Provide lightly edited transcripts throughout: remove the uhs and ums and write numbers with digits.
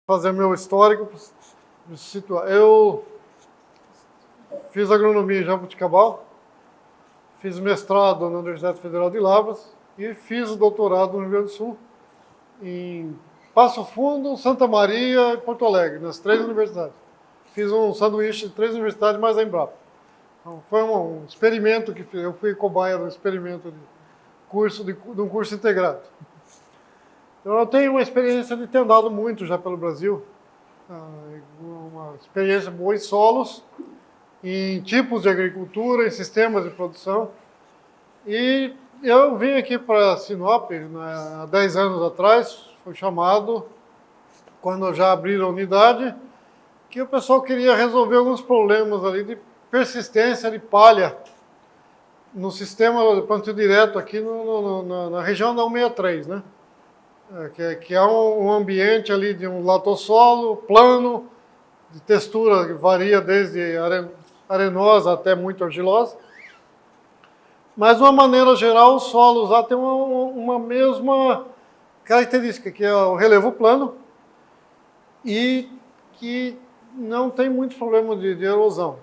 Fazer meu histórico, me situar. Eu fiz agronomia em Jaboticabal, fiz mestrado na Universidade Federal de Lavras e fiz o doutorado no Rio Grande do Sul, em Passo Fundo, Santa Maria e Porto Alegre, nas 3 universidades. Fiz um sanduíche de 3 universidades mais a Embrapa. Então, foi um experimento que eu fui cobaia do experimento de um curso integrado. Então, eu tenho uma experiência de ter andado muito já pelo Brasil, uma experiência boa em solos, em tipos de agricultura, em sistemas de produção. E eu vim aqui para Sinop, há 10 anos atrás, fui chamado, quando já abriram a unidade, que o pessoal queria resolver alguns problemas ali de persistência de palha no sistema de plantio direto aqui na região da 163, né? Que é um ambiente ali de um latossolo plano, de textura que varia desde arenosa até muito argilosa. Mas, de uma maneira geral, os solos lá têm uma mesma característica, que é o relevo plano e que não tem muito problema de erosão.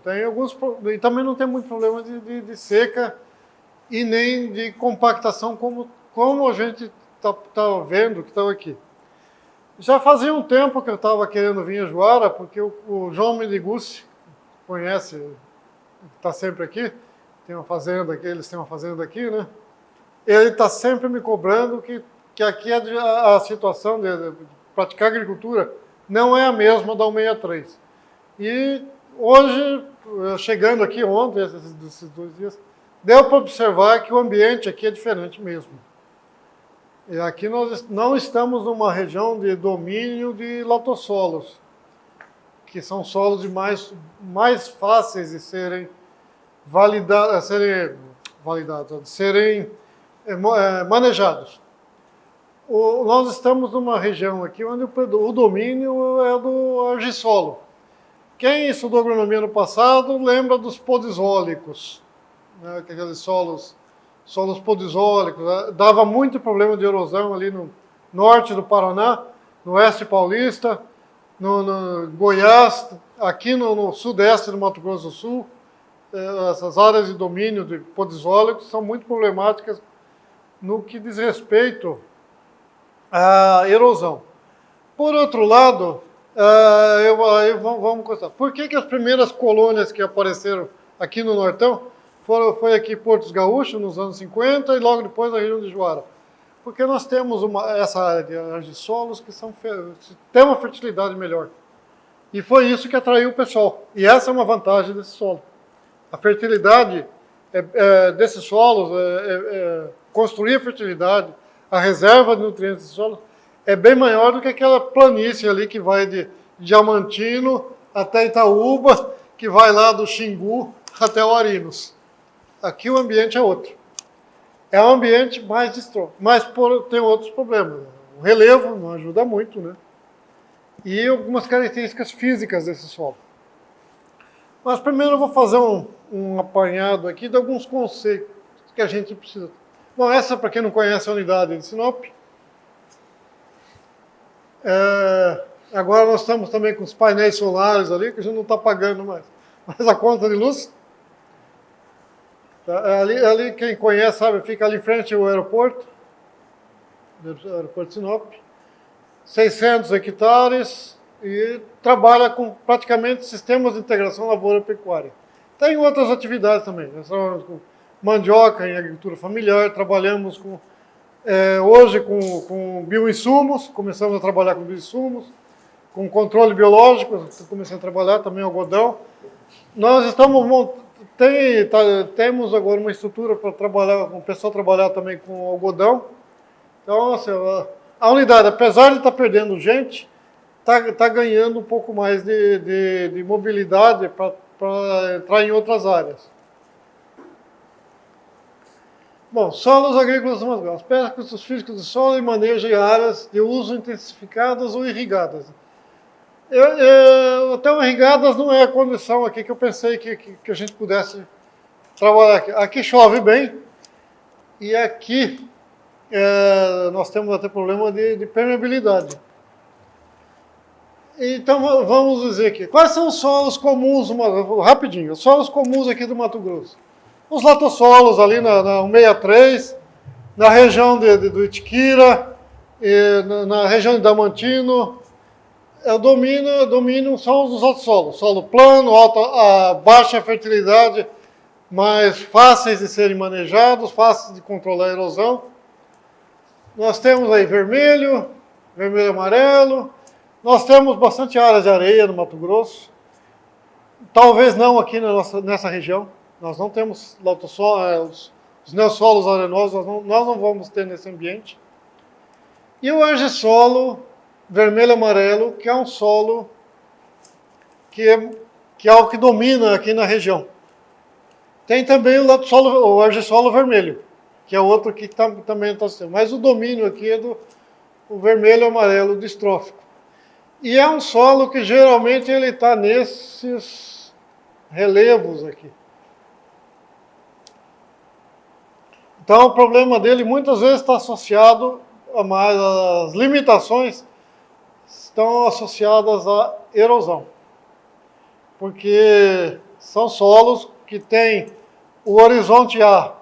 E também não tem muito problema de seca e nem de compactação, como a gente está vendo que está aqui. Já fazia um tempo que eu estava querendo vir a Juara, porque o João Meneguzzi, conhece, está sempre aqui, tem uma fazenda aqui, eles têm uma fazenda aqui, né? Ele está sempre me cobrando que aqui a situação de praticar agricultura não é a mesma da 163. E hoje, chegando aqui ontem, esses 2 dias, deu para observar que o ambiente aqui é diferente mesmo. E aqui nós não estamos numa região de domínio de latossolos, que são solos mais fáceis de serem manejados. Nós estamos numa região aqui onde o domínio é do argissolo. Quem estudou agronomia no passado lembra dos podizólicos, né, aqueles solos podizólicos, né? Dava muito problema de erosão ali no norte do Paraná, no oeste paulista, no Goiás, aqui no sudeste do Mato Grosso do Sul. Essas áreas de domínio de podizólicos são muito problemáticas no que diz respeito à erosão. Por outro lado, vamos constatar, por que as primeiras colônias que apareceram aqui no Nortão foi aqui em Portos Gaúchos, nos anos 50, e logo depois na região de Juara? Porque nós temos essa área de argissolos que tem uma fertilidade melhor. E foi isso que atraiu o pessoal. E essa é uma vantagem desse solo. A fertilidade desses solos, construir a fertilidade, a reserva de nutrientes desses solos, é bem maior do que aquela planície ali que vai de Diamantino até Itaúba, que vai lá do Xingu até o Arinos. Aqui o ambiente é outro. É um ambiente mais distro, mas tem outros problemas. O relevo não ajuda muito, né? E algumas características físicas desse solo. Mas primeiro eu vou fazer um apanhado aqui de alguns conceitos que a gente precisa. Bom, essa, para quem não conhece a unidade de Sinop. Agora nós estamos também com os painéis solares ali, que a gente não está pagando mais. Mas a conta de luz, ali quem conhece sabe, fica ali em frente ao aeroporto de Sinop, 600 hectares, e trabalha com praticamente sistemas de integração lavoura-pecuária. Tem outras atividades também, nós trabalhamos com mandioca em agricultura familiar, trabalhamos hoje com bioinsumos, começamos a trabalhar com bioinsumos, com controle biológico, começando a trabalhar também algodão. Nós temos agora uma estrutura para trabalhar, o pessoal trabalhar também com algodão. Então, assim, a unidade, apesar de estar perdendo gente, está ganhando um pouco mais de mobilidade para entrar em outras áreas. Bom, solos agrícolas, aspectos físicos do solo e manejo de áreas de uso intensificadas ou irrigadas. Até irrigadas não é a condição aqui que eu pensei que a gente pudesse trabalhar aqui. Aqui chove bem e aqui nós temos até problema de permeabilidade. Então vamos dizer aqui, quais são os solos comuns, rapidinho, os solos comuns aqui do Mato Grosso? Os latossolos ali na 163, na região do Itiquira, na região de Damantino, o domínio são os outros solos, solo plano, baixa fertilidade, mais fáceis de serem manejados, fáceis de controlar a erosão. Nós temos aí vermelho e amarelo. Nós temos bastante áreas de areia no Mato Grosso. Talvez não aqui nessa região. Nós não temos os neossolos arenosos, nós não vamos ter nesse ambiente. E o argissolo vermelho e amarelo, que é um solo que é o que domina aqui na região. Tem também o argissolo vermelho, que é outro que também está sendo. Mas o domínio aqui é o vermelho e amarelo distrófico. E é um solo que geralmente ele está nesses relevos aqui. Então o problema dele muitas vezes está associado as limitações estão associadas à erosão. Porque são solos que têm o horizonte A,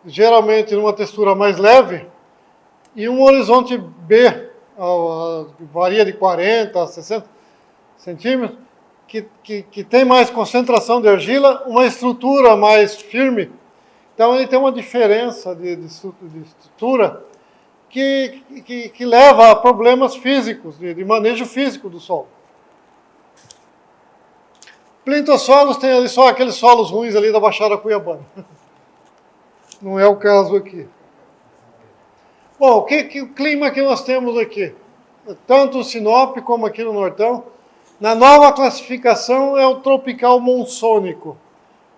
geralmente numa textura mais leve, e um horizonte B, varia de 40 a 60 centímetros, que tem mais concentração de argila, uma estrutura mais firme. Então ele tem uma diferença de estrutura que leva a problemas físicos, de manejo físico do solo. Plintossolos tem ali só aqueles solos ruins ali da Baixada Cuiabana. Não é o caso aqui. Bom, o clima que nós temos aqui? Tanto no Sinop como aqui no Nortão. Na nova classificação é o tropical monsônico.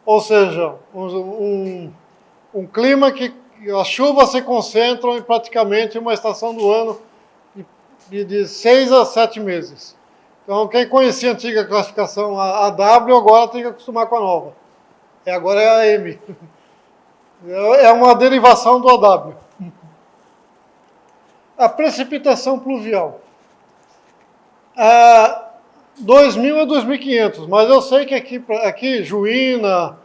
Ou seja, um clima que as chuvas se concentram em praticamente uma estação do ano de 6 a 7 meses. Então, quem conhecia a antiga classificação AW, agora tem que acostumar com a nova. Agora é a AM. É uma derivação do AW. A precipitação pluvial. 2.000 a 2.500, mas eu sei que aqui Juína,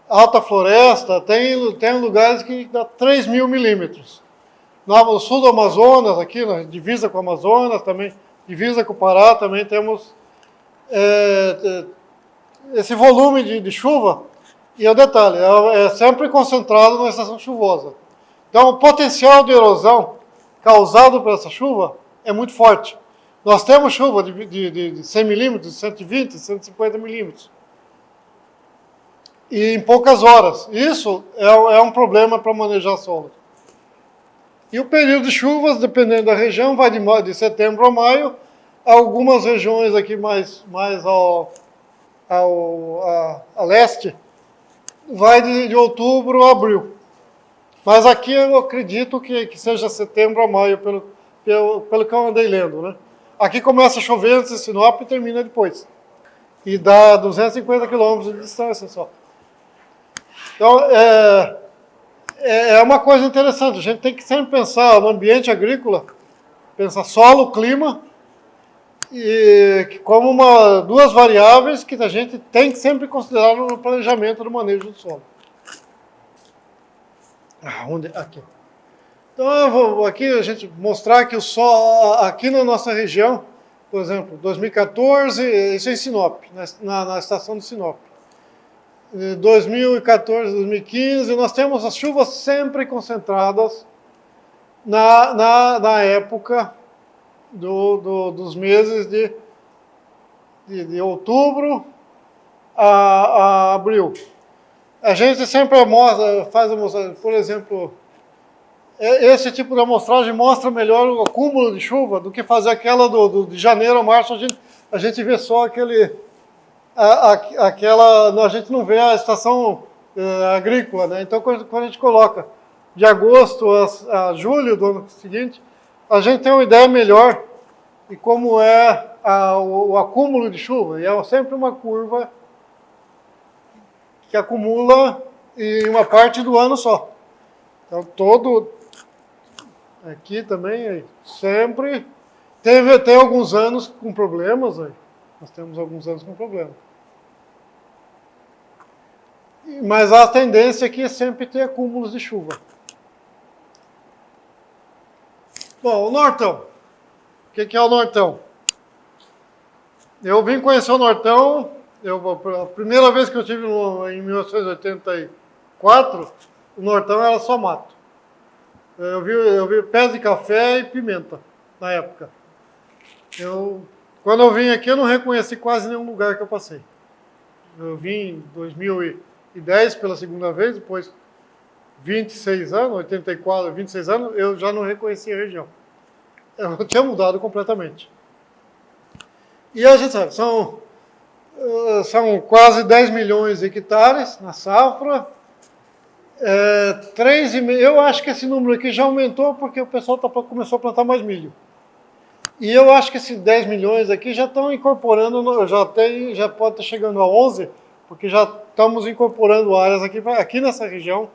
Alta Floresta, tem lugares que dá 3.000 milímetros. No sul do Amazonas, aqui na divisa com o Amazonas, também divisa com o Pará, também temos esse volume de chuva. E o detalhe, é sempre concentrado na estação chuvosa. Então o potencial de erosão causado por essa chuva é muito forte. Nós temos chuva de 100 milímetros, 120, 150 milímetros. E em poucas horas. Isso é um problema para manejar solo. E o período de chuvas, dependendo da região, vai de setembro a maio. Algumas regiões aqui mais a leste, vai de outubro a abril. Mas aqui eu acredito que seja setembro a maio, pelo que eu andei lendo, né? Aqui começa a chover antes de Sinop e termina depois. E dá 250 quilômetros de distância só. Então, é uma coisa interessante. A gente tem que sempre pensar no ambiente agrícola, pensar solo, clima, e como duas variáveis que a gente tem que sempre considerar no planejamento do manejo do solo. Aqui. Então, eu vou aqui a gente mostrar que o solo, aqui na nossa região, por exemplo, 2014, isso é em Sinop, na estação de Sinop. 2014, 2015, nós temos as chuvas sempre concentradas na época dos meses de outubro a abril. A gente sempre faz a mostragem, por exemplo, esse tipo de amostragem mostra melhor o acúmulo de chuva do que fazer aquela de janeiro a março. A gente vê só a gente não vê a estação agrícola, né? Então, quando a gente coloca de agosto a julho do ano seguinte, a gente tem uma ideia melhor de como é o acúmulo de chuva. E é sempre uma curva que acumula em uma parte do ano só. Então, aqui também, sempre Tem alguns anos com problemas aí. Nós temos alguns anos com problemas. Mas a tendência aqui é sempre ter acúmulos de chuva. Bom, o Nortão. O que é o Nortão? Eu vim conhecer o Nortão, a primeira vez que eu estive em 1984, o Nortão era só mato. Eu vi pés de café e pimenta, na época. Quando eu vim aqui, eu não reconheci quase nenhum lugar que eu passei. Eu vim em 2010 pela segunda vez, depois 26 anos, 84, 26 anos, eu já não reconheci a região. Eu tinha mudado completamente. E a gente sabe, são quase 10 milhões de hectares na safra. 3,5, eu acho que esse número aqui já aumentou porque o pessoal começou a plantar mais milho. E eu acho que esses 10 milhões aqui já estão incorporando, já pode estar chegando a 11, porque já estamos incorporando áreas aqui nessa região,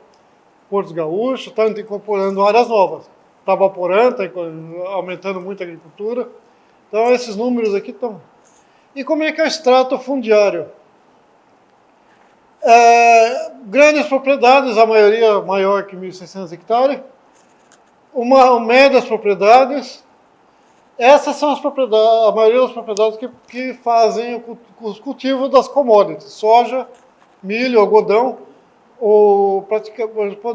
Portos Gaúchos, estamos incorporando áreas novas. Tabaporã está aumentando muito a agricultura. Então esses números aqui estão. E como é que é o extrato fundiário? Grandes propriedades, a maioria maior que 1.600 hectares. Uma média das propriedades. Essas são as propriedades, a maioria das propriedades que fazem os cultivos das commodities. Soja, milho, algodão. Pode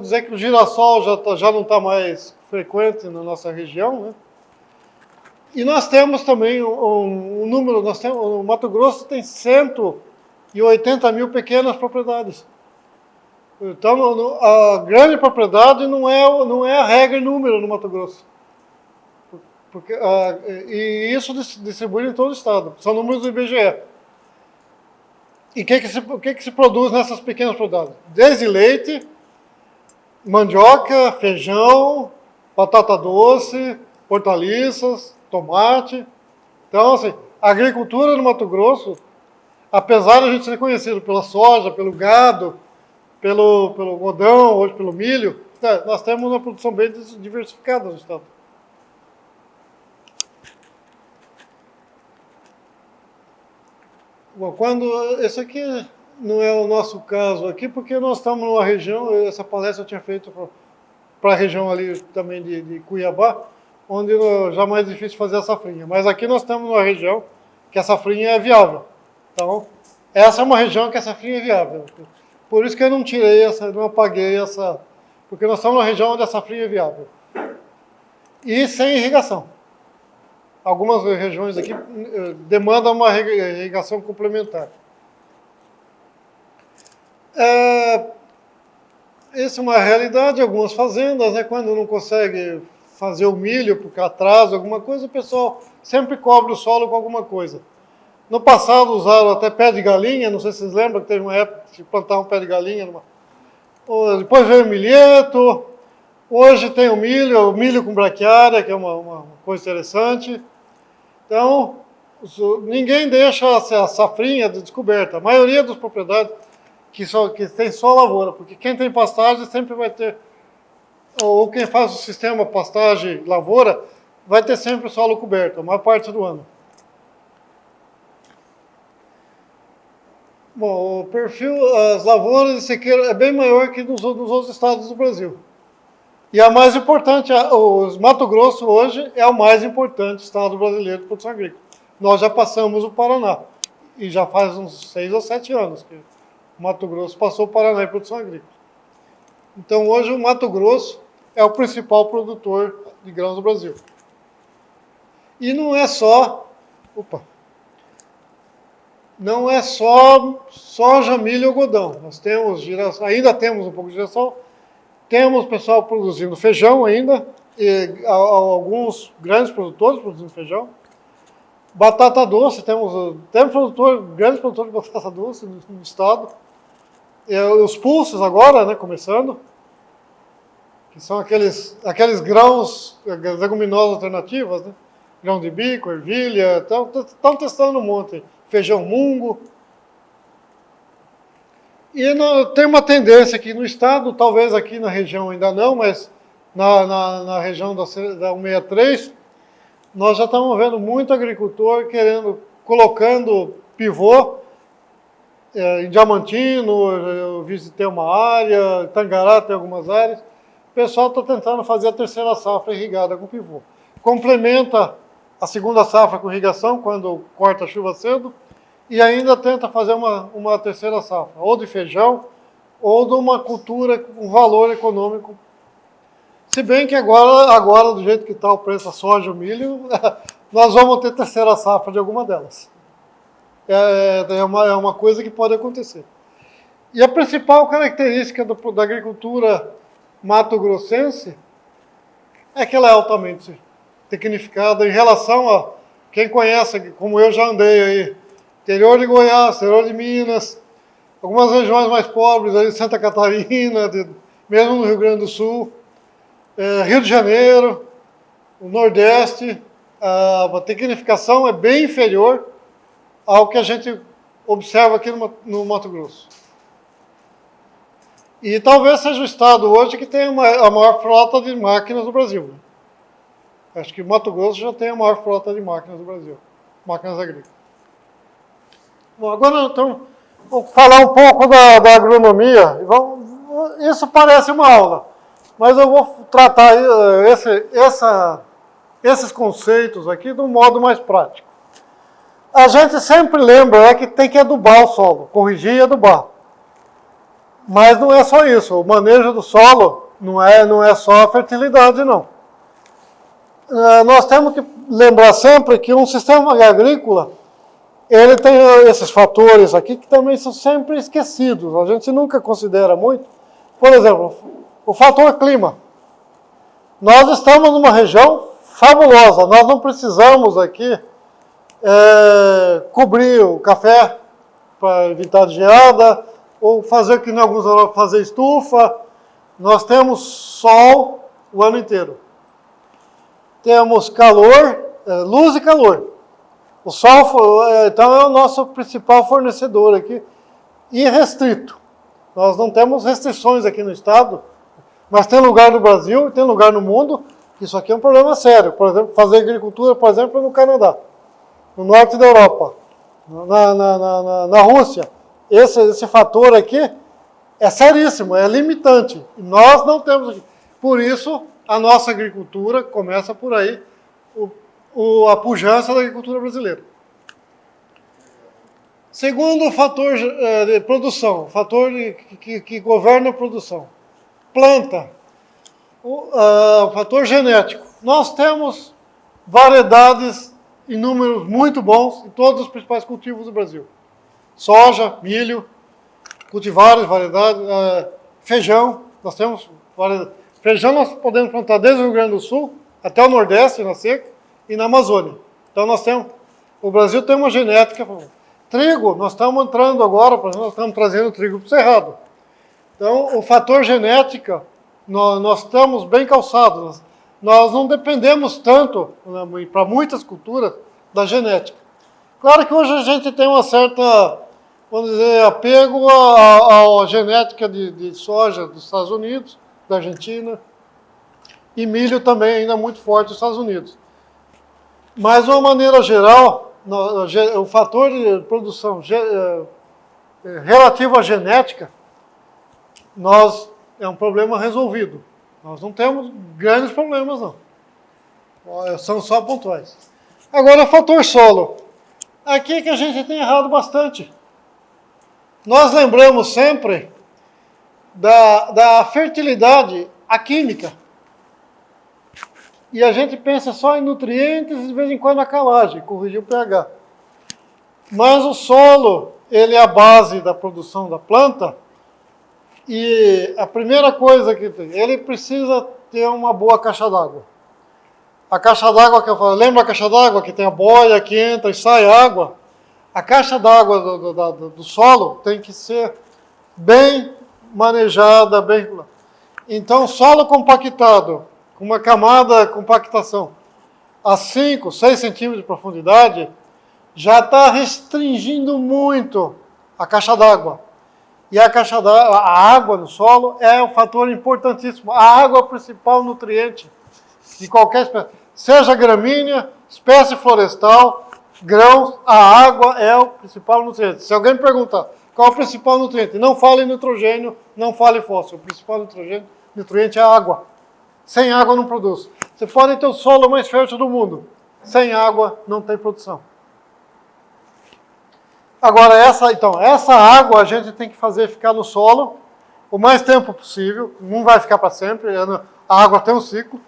dizer que o girassol já não está mais frequente na nossa região, né? E nós temos também um número, o Mato Grosso tem 180 mil pequenas propriedades. Então, a grande propriedade não é a regra e número no Mato Grosso. E isso distribui em todo o estado. São números do IBGE. E o que se produz nessas pequenas propriedades? Desde leite, mandioca, feijão, batata doce, hortaliças, tomate. Então, assim, a agricultura no Mato Grosso, apesar de a gente ser conhecido pela soja, pelo gado, pelo algodão, hoje pelo milho, nós temos uma produção bem diversificada no estado. Bom, esse aqui não é o nosso caso aqui, porque nós estamos numa região, essa palestra eu tinha feito para a região ali também de Cuiabá, onde já é mais difícil fazer a safrinha. Mas aqui nós estamos numa região que a safrinha é viável. Então, essa é uma região que a safrinha é viável. Por isso que eu não não apaguei essa, porque nós estamos numa região onde a safrinha é viável. E sem irrigação. Algumas regiões aqui demandam uma irrigação complementar. Essa é uma realidade, algumas fazendas, né, quando não consegue fazer o milho porque atrasa alguma coisa, o pessoal sempre cobre o solo com alguma coisa. No passado usaram até pé de galinha, não sei se vocês lembram que teve uma época que plantavam um pé de galinha. Depois veio o milheto, hoje tem o milho com braquiária, que é uma coisa interessante. Então, ninguém deixa a safrinha descoberta. A maioria das propriedades que tem só lavoura, porque quem tem pastagem sempre vai ter, ou quem faz o sistema pastagem-lavoura, vai ter sempre o solo coberto, a maior parte do ano. Bom, o perfil, as lavouras de sequeiro é bem maior que nos outros estados do Brasil. E a mais importante, o Mato Grosso hoje é o mais importante estado brasileiro de produção agrícola. Nós já passamos o Paraná, e já faz uns 6 ou 7 anos que o Mato Grosso passou o Paraná em produção agrícola. Então hoje o Mato Grosso é o principal produtor de grãos do Brasil. E não é só soja, milho e algodão. Nós temos girassol, ainda temos um pouco de girassol. Temos pessoal produzindo feijão ainda, e alguns grandes produtores produzindo feijão. Batata doce, temos grandes produtores de batata doce no estado. Os pulses agora, né, começando, que são aqueles grãos, leguminosas alternativas, né? Grão de bico, ervilha, estão testando um monte. Feijão mungo. E tem uma tendência aqui no estado, talvez aqui na região ainda não, mas na região da 163, nós já estamos vendo muito agricultor colocando pivô em Diamantino, eu visitei uma área, Tangará tem algumas áreas. O pessoal está tentando fazer a terceira safra irrigada com pivô. Complementa a segunda safra com irrigação, quando corta a chuva cedo, e ainda tenta fazer uma terceira safra, ou de feijão, ou de uma cultura com valor econômico. Se bem que agora do jeito que está o preço da soja e o milho, nós vamos ter terceira safra de alguma delas. É uma coisa que pode acontecer. E a principal característica da agricultura mato-grossense é que ela é altamente tecnificada em relação a quem conhece, como eu já andei aí, interior de Goiás, interior de Minas, algumas regiões mais pobres, aí Santa Catarina, mesmo no Rio Grande do Sul, Rio de Janeiro, o Nordeste, a tecnificação é bem inferior ao que a gente observa aqui no Mato Grosso. E talvez seja o estado hoje que tem a maior frota de máquinas do Brasil. Acho que o Mato Grosso já tem a maior frota de máquinas do Brasil, máquinas agrícolas. Bom, agora então, vou falar um pouco da agronomia. Isso parece uma aula, mas eu vou tratar esses conceitos aqui de um modo mais prático. A gente sempre lembra que tem que adubar o solo, corrigir e adubar. Mas não é só isso, o manejo do solo não é só a fertilidade, não. Nós temos que lembrar sempre que um sistema agrícola, ele tem esses fatores aqui que também são sempre esquecidos, a gente nunca considera muito. Por exemplo, o fator clima. Nós estamos numa região fabulosa, nós não precisamos aqui cobrir o café para evitar geada, ou fazer que em alguns Europa fazer estufa. Nós temos sol o ano inteiro. Temos calor, luz e calor. O sol, então, é o nosso principal fornecedor aqui, irrestrito. Nós não temos restrições aqui no estado, mas tem lugar no Brasil e tem lugar no mundo, isso aqui é um problema sério. Por exemplo, fazer agricultura, por exemplo, no Canadá, no norte da Europa, na Rússia. Esse fator aqui é seríssimo, é limitante. Nós não temos aqui. Por isso, a nossa agricultura começa por aí, a pujança da agricultura brasileira. Segundo fator de produção, fator que governa a produção. Planta. O fator genético. Nós temos variedades em números muito bons em todos os principais cultivos do Brasil. Soja, milho, cultivares, variedades, feijão, nós temos variedades. Feijão nós podemos plantar desde o Rio Grande do Sul até o Nordeste, na seca, e na Amazônia. Então o Brasil tem uma genética. Trigo, nós estamos entrando agora, por exemplo, nós estamos trazendo trigo para o Cerrado. Então, o fator genética, nós estamos bem calçados. Nós não dependemos tanto, para muitas culturas, da genética. Claro que hoje a gente tem uma certa, vamos dizer, apego à genética de soja dos Estados Unidos, da Argentina, e milho também ainda muito forte dos Estados Unidos. Mas, de uma maneira geral, o fator de produção relativo à genética, é um problema resolvido. Nós não temos grandes problemas, não. São só pontuais. Agora, o fator solo. Aqui que a gente tem errado bastante. Nós lembramos sempre da fertilidade, a química. E a gente pensa só em nutrientes e de vez em quando na calagem, corrigir o pH. Mas o solo, ele é a base da produção da planta. E a primeira coisa que tem, ele precisa ter uma boa caixa d'água. A caixa d'água que eu falo, lembra a caixa d'água que tem a boia que entra e sai água? A caixa d'água do solo tem que ser bem manejada, bem. Então, solo compactado, com uma camada de compactação a 5, 6 centímetros de profundidade, já está restringindo muito a caixa d'água. E a água no solo é um fator importantíssimo. A água é o principal nutriente de qualquer espécie. Seja gramínea, espécie florestal, grãos, a água é o principal nutriente. Se alguém me perguntar qual é o principal nutriente, não fale nitrogênio, não fale fósforo. O principal nutriente é a água. Sem água não produz. Você pode ter o solo mais fértil do mundo. Sem água não tem produção. Agora, essa água a gente tem que fazer ficar no solo o mais tempo possível. Não vai ficar para sempre. A água tem um ciclo.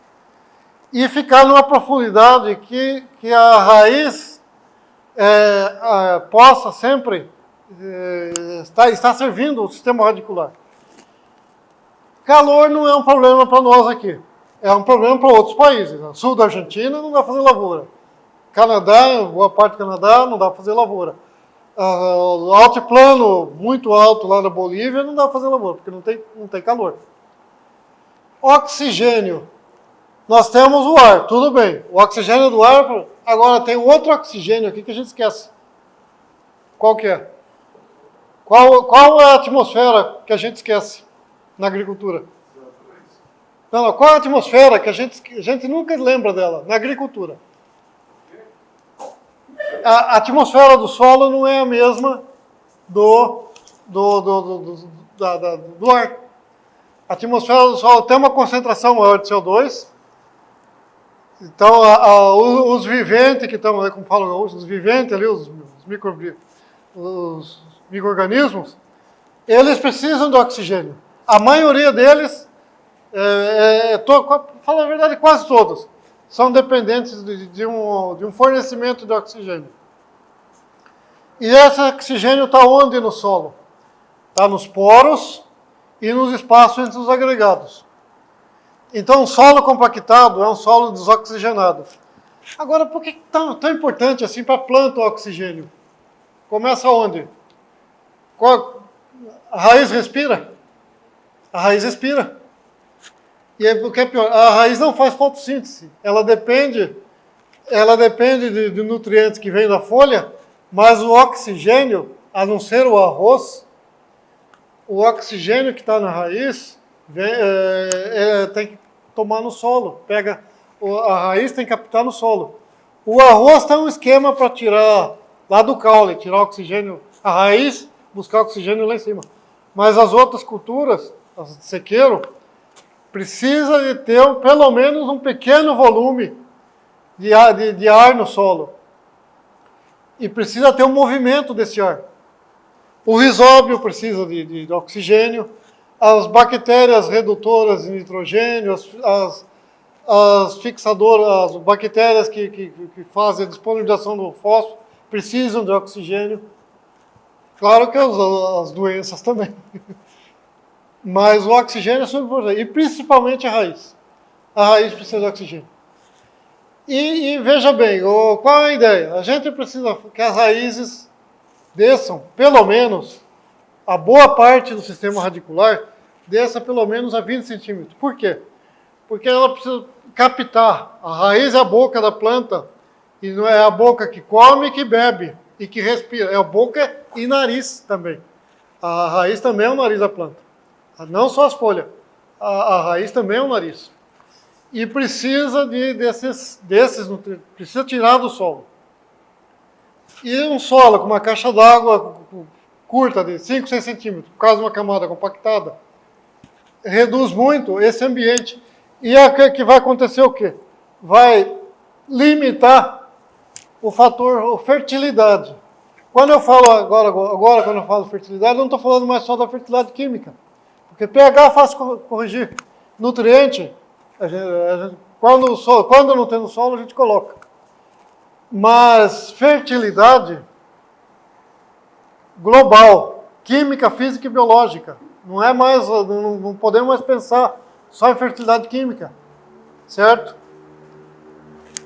E ficar numa profundidade que a raiz possa sempre estar servindo o sistema radicular. Calor não é um problema para nós aqui. É um problema para outros países. No sul da Argentina não dá para fazer lavoura. Canadá, boa parte do Canadá, não dá para fazer lavoura. O altiplano muito alto lá na Bolívia não dá para fazer lavoura, porque não tem calor. Oxigênio. Nós temos o ar, tudo bem. O oxigênio do ar, agora tem outro oxigênio aqui que a gente esquece. Qual que é? Qual é a atmosfera que a gente esquece na agricultura? Não, qual é a atmosfera que a gente nunca lembra dela na agricultura? A atmosfera do solo não é a mesma do ar. A atmosfera do solo tem uma concentração maior de CO2. Então, os viventes que estão, como falam, os viventes ali, os micro-organismos, eles precisam do oxigênio. A maioria deles, fala a verdade, quase todos, são dependentes de um fornecimento de oxigênio. E esse oxigênio está onde no solo? Está nos poros e nos espaços entre os agregados. Então, um solo compactado é um solo desoxigenado. Agora, por que é tão importante assim para a planta o oxigênio? Começa onde? A raiz respira? A raiz respira. E aí, o que é pior? A raiz não faz fotossíntese. Ela depende de nutrientes que vêm da folha, mas o oxigênio, a não ser o arroz, o oxigênio que está na raiz tem que tomar no solo. A raiz tem que captar no solo. O arroz tem um esquema para tirar lá do caule, tirar oxigênio, a raiz, buscar oxigênio lá em cima. Mas as outras culturas, as de sequeiro, precisa de ter pelo menos um pequeno volume de ar no solo. E precisa ter um movimento desse ar. O rizóbio precisa de oxigênio, as bactérias redutoras de nitrogênio, as fixadoras, as bactérias que fazem a disponibilização do fósforo precisam de oxigênio. Claro que as doenças também. Mas o oxigênio é super importante, e principalmente a raiz. A raiz precisa de oxigênio. E veja bem, qual é a ideia? A gente precisa que as raízes desçam, pelo menos, a boa parte do sistema radicular desça pelo menos a 20 centímetros. Por quê? Porque ela precisa captar. A raiz é a boca da planta, e não é a boca que come e que bebe, e que respira. É a boca e nariz também. A raiz também é o nariz da planta. Não só as folhas. A raiz também é o nariz. E precisa desses nutrientes, precisa tirar do solo. E um solo com uma caixa d'água curta, de 5, 6 centímetros, por causa de uma camada compactada, reduz muito esse ambiente. E que vai acontecer o quê? Vai limitar o fator fertilidade. Quando eu falo agora quando eu falo fertilidade, eu não estou falando mais só da fertilidade química. Porque pH é fácil corrigir. Nutriente, quando não tem no solo, a gente coloca. Mas fertilidade global, química, física e biológica. Não podemos mais pensar só em fertilidade química, certo?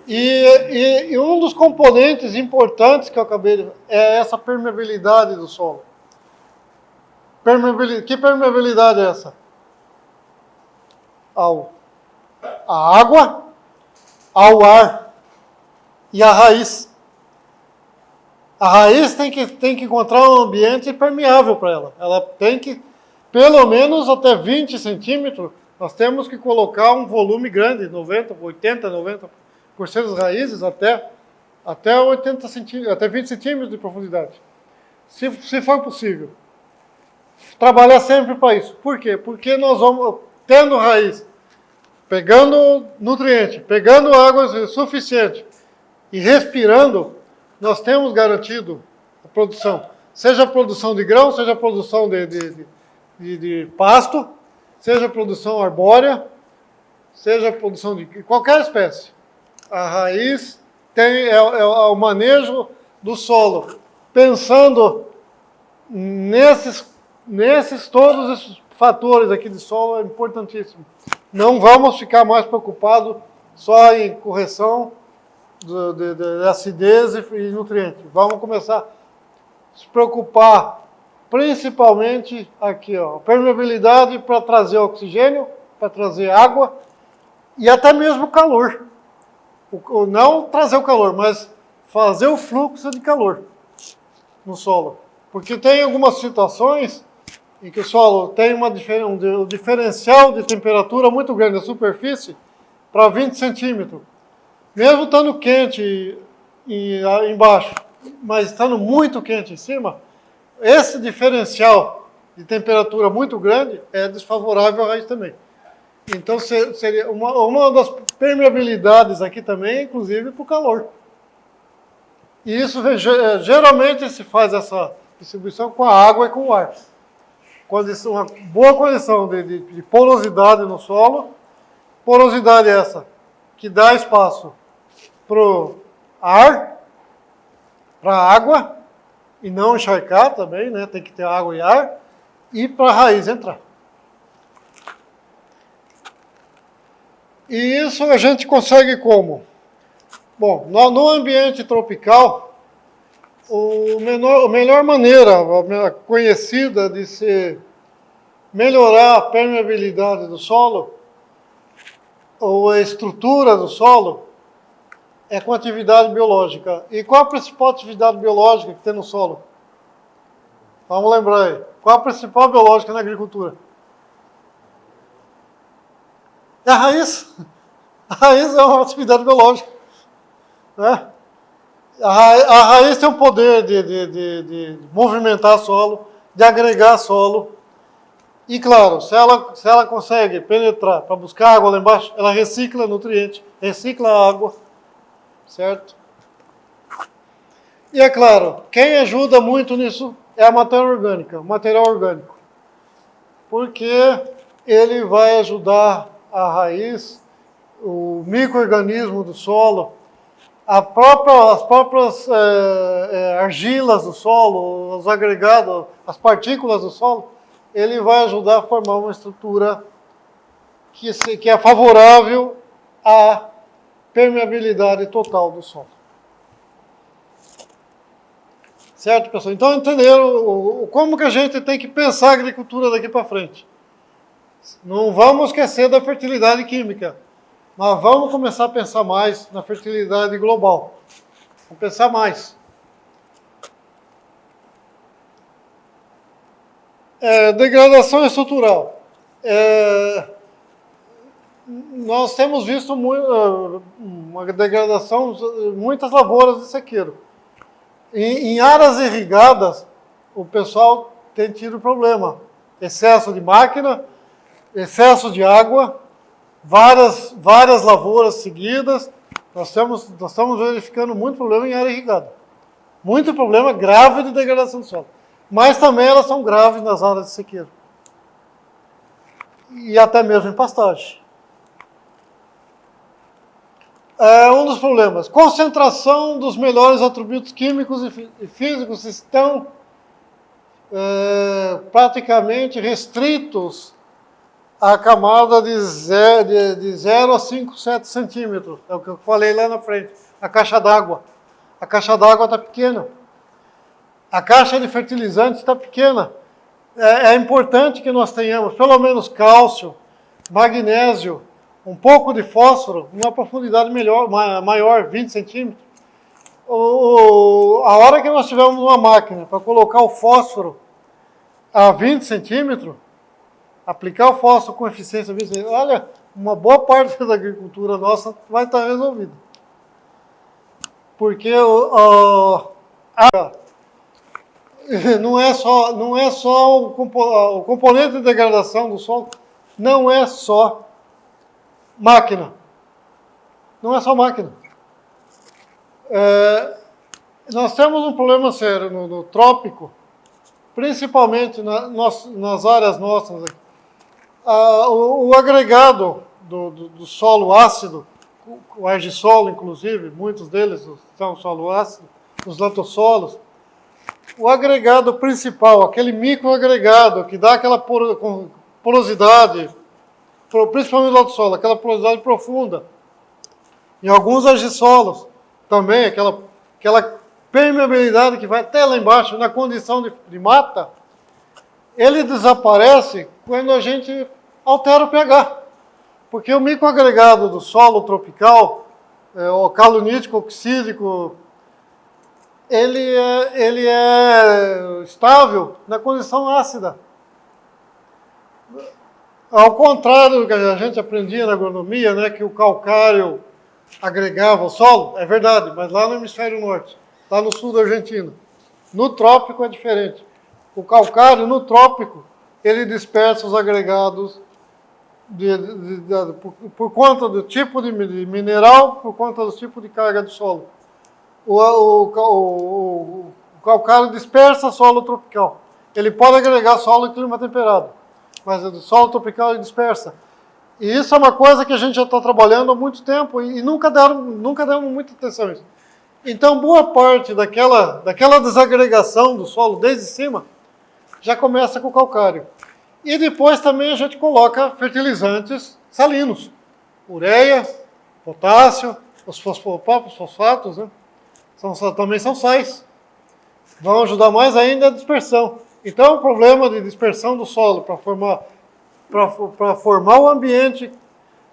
E um dos componentes importantes que eu acabei de... é essa permeabilidade do solo. Que permeabilidade é essa? A água, ao ar e a raiz. A raiz tem que encontrar um ambiente permeável para ela. Ela tem que, pelo menos até 20 centímetros, nós temos que colocar um volume grande, 90, 80, 90, por ser as raízes, até 80 centímetros, até 20 centímetros de profundidade. Se for possível. Trabalhar sempre para isso. Por quê? Porque nós vamos, tendo raiz, pegando nutriente, pegando água suficiente e respirando, nós temos garantido a produção. Seja a produção de grão, seja a produção de pasto, seja a produção arbórea, seja a produção de qualquer espécie. A raiz é o manejo do solo, pensando nesses todos esses fatores aqui de solo, é importantíssimo. Não vamos ficar mais preocupados só em correção de acidez e nutrientes. Vamos começar a se preocupar principalmente aqui, ó, permeabilidade para trazer oxigênio, para trazer água e até mesmo calor. Não trazer o calor, mas fazer o fluxo de calor no solo. Porque tem algumas situações em que o solo tem um diferencial de temperatura muito grande da superfície para 20 centímetros. Mesmo estando quente embaixo, mas estando muito quente em cima, esse diferencial de temperatura muito grande é desfavorável à raiz também. Então, seria uma das permeabilidades aqui também, inclusive, para o calor. E isso, geralmente, se faz essa distribuição com a água e com o ar. Uma boa condição de porosidade no solo. Porosidade essa que dá espaço para o ar, para a água, e não encharcar também, né? Tem que ter água e ar, e para a raiz entrar. E isso a gente consegue como? Bom, no ambiente tropical, a melhor maneira conhecida de se melhorar a permeabilidade do solo, ou a estrutura do solo, é com atividade biológica. E qual a principal atividade biológica que tem no solo? Vamos lembrar aí. Qual a principal biológica na agricultura? É a raiz. A raiz é uma atividade biológica. Né? A raiz tem o poder de movimentar solo, de agregar solo. E claro, se ela consegue penetrar para buscar água lá embaixo, ela recicla nutrientes, recicla água, certo? E é claro, quem ajuda muito nisso é a matéria orgânica, o material orgânico. Porque ele vai ajudar a raiz, o micro-organismo do solo, as próprias argilas do solo, os agregados, as partículas do solo, ele vai ajudar a formar uma estrutura que é favorável à permeabilidade total do solo. Certo, pessoal? Então, entenderam como que a gente tem que pensar a agricultura daqui para frente. Não vamos esquecer da fertilidade química, mas vamos começar a pensar mais na fertilidade global. Vamos pensar mais. Degradação estrutural. Nós temos visto uma degradação, muitas lavouras de sequeiro. Em áreas irrigadas, o pessoal tem tido problema. Excesso de máquina, excesso de água, várias lavouras seguidas. Nós estamos verificando muito problema em área irrigada. Muito problema grave de degradação do solo. Mas também elas são graves nas áreas de sequeiro. E até mesmo em pastagem. Um dos problemas, concentração dos melhores atributos químicos e físicos estão praticamente restritos à camada de 0 a 5, 7 centímetros. É o que eu falei lá na frente. A caixa d'água. A caixa d'água está pequena. A caixa de fertilizantes está pequena. É importante que nós tenhamos pelo menos cálcio, magnésio, um pouco de fósforo, numa profundidade maior, 20 centímetros. A hora que nós tivermos uma máquina para colocar o fósforo a 20 centímetros, aplicar o fósforo com eficiência 20 centímetros, olha, uma boa parte da agricultura nossa vai estar resolvida. Porque não é só o componente de degradação do solo, não é só máquina. Não é só máquina. Nós temos um problema sério no trópico, principalmente nas áreas nossas. O agregado do solo ácido, o argissolo, inclusive, muitos deles são solo ácido, os lantossolos. O agregado principal, aquele microagregado que dá aquela porosidade, principalmente no lantosolo, aquela porosidade profunda. Em alguns argissolos também, aquela permeabilidade que vai até lá embaixo, na condição de mata, ele desaparece quando a gente altera o pH. Porque o microagregado do solo tropical, o calonítico, oxídico, ele é estável na condição ácida. Ao contrário do que a gente aprendia na agronomia, né, que o calcário agregava o solo, é verdade, mas lá no hemisfério norte, lá no sul da Argentina. No trópico é diferente. O calcário, no trópico, ele dispersa os agregados por conta do tipo de mineral, por conta do tipo de carga do solo. O calcário dispersa solo tropical. Ele pode agregar solo em clima temperado, mas o solo tropical ele dispersa. E isso é uma coisa que a gente já está trabalhando há muito tempo e nunca deram muita atenção a isso. Então, boa parte daquela desagregação do solo desde cima já começa com o calcário. E depois também a gente coloca fertilizantes salinos. Ureia, potássio, os próprios fosfatos, né? Também são sais. Vão ajudar mais ainda a dispersão. Então, o problema de dispersão do solo para formar o ambiente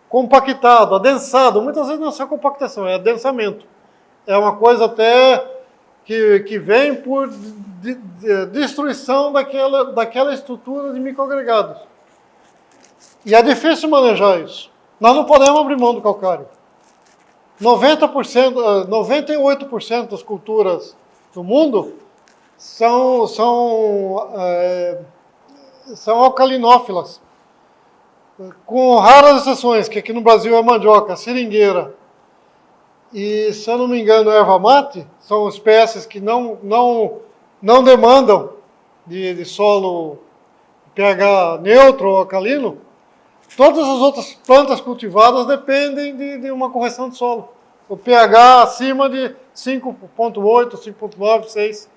compactado, adensado, muitas vezes não é só compactação, é adensamento. É uma coisa até que vem por destruição daquela estrutura de microagregados. E é difícil manejar isso. Nós não podemos abrir mão do calcário. 98% das culturas do mundo são alcalinófilas, com raras exceções, que aqui no Brasil é mandioca, seringueira e, se eu não me engano, erva mate, são espécies que não demandam de solo pH neutro ou alcalino. Todas as outras plantas cultivadas dependem de uma correção de solo. O pH acima de 5,8, 5,9, 6.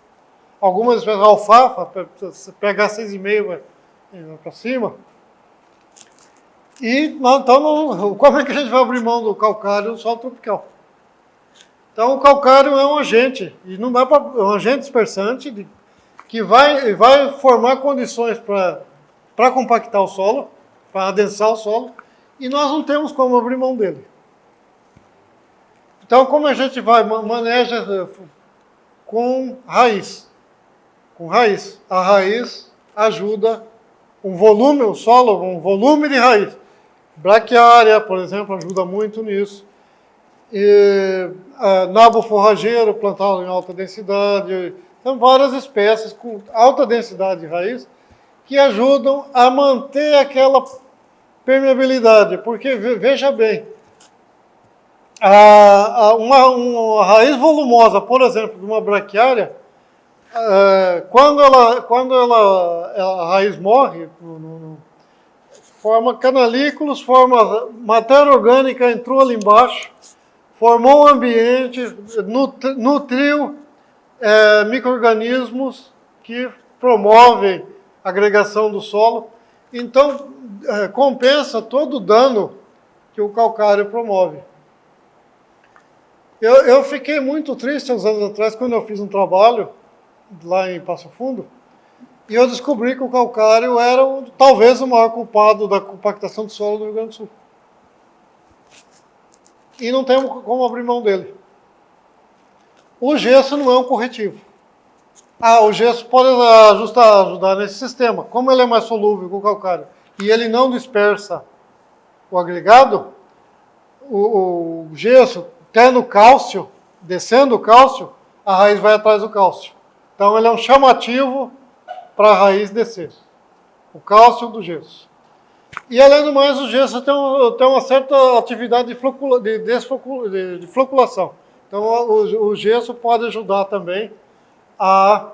Algumas espécies, alfafa, pH 6,5 para cima. E então, como é que a gente vai abrir mão do calcário no solo tropical? Então, o calcário é um agente, e não dá para, é um agente dispersante que vai formar condições para compactar o solo, para adensar o solo, e nós não temos como abrir mão dele. Então, como a gente maneja com raiz? Com raiz. A raiz ajuda o solo, um volume de raiz. Braquiária, por exemplo, ajuda muito nisso. Nabo forrageiro, plantado em alta densidade. São várias espécies com alta densidade de raiz que ajudam a manter aquela permeabilidade. Porque, veja bem, uma raiz volumosa, por exemplo, de uma braquiária, quando a raiz morre, forma canalículos, forma matéria orgânica, entrou ali embaixo, formou um ambiente, nutriu micro-organismos que promovem a agregação do solo. Então, compensa todo o dano que o calcário promove. Eu fiquei muito triste uns anos atrás, quando eu fiz um trabalho lá em Passo Fundo, e eu descobri que o calcário era talvez o maior culpado da compactação do solo do Rio Grande do Sul. E não temos como abrir mão dele. O gesso não é um corretivo. O gesso pode ajudar nesse sistema. Como ele é mais solúvel que o calcário e ele não dispersa o agregado, o gesso, tendo cálcio, descendo o cálcio, a raiz vai atrás do cálcio. Então ele é um chamativo para a raiz descer. O cálcio do gesso. E além do mais, o gesso tem uma certa atividade de floculação. Então o gesso pode ajudar também a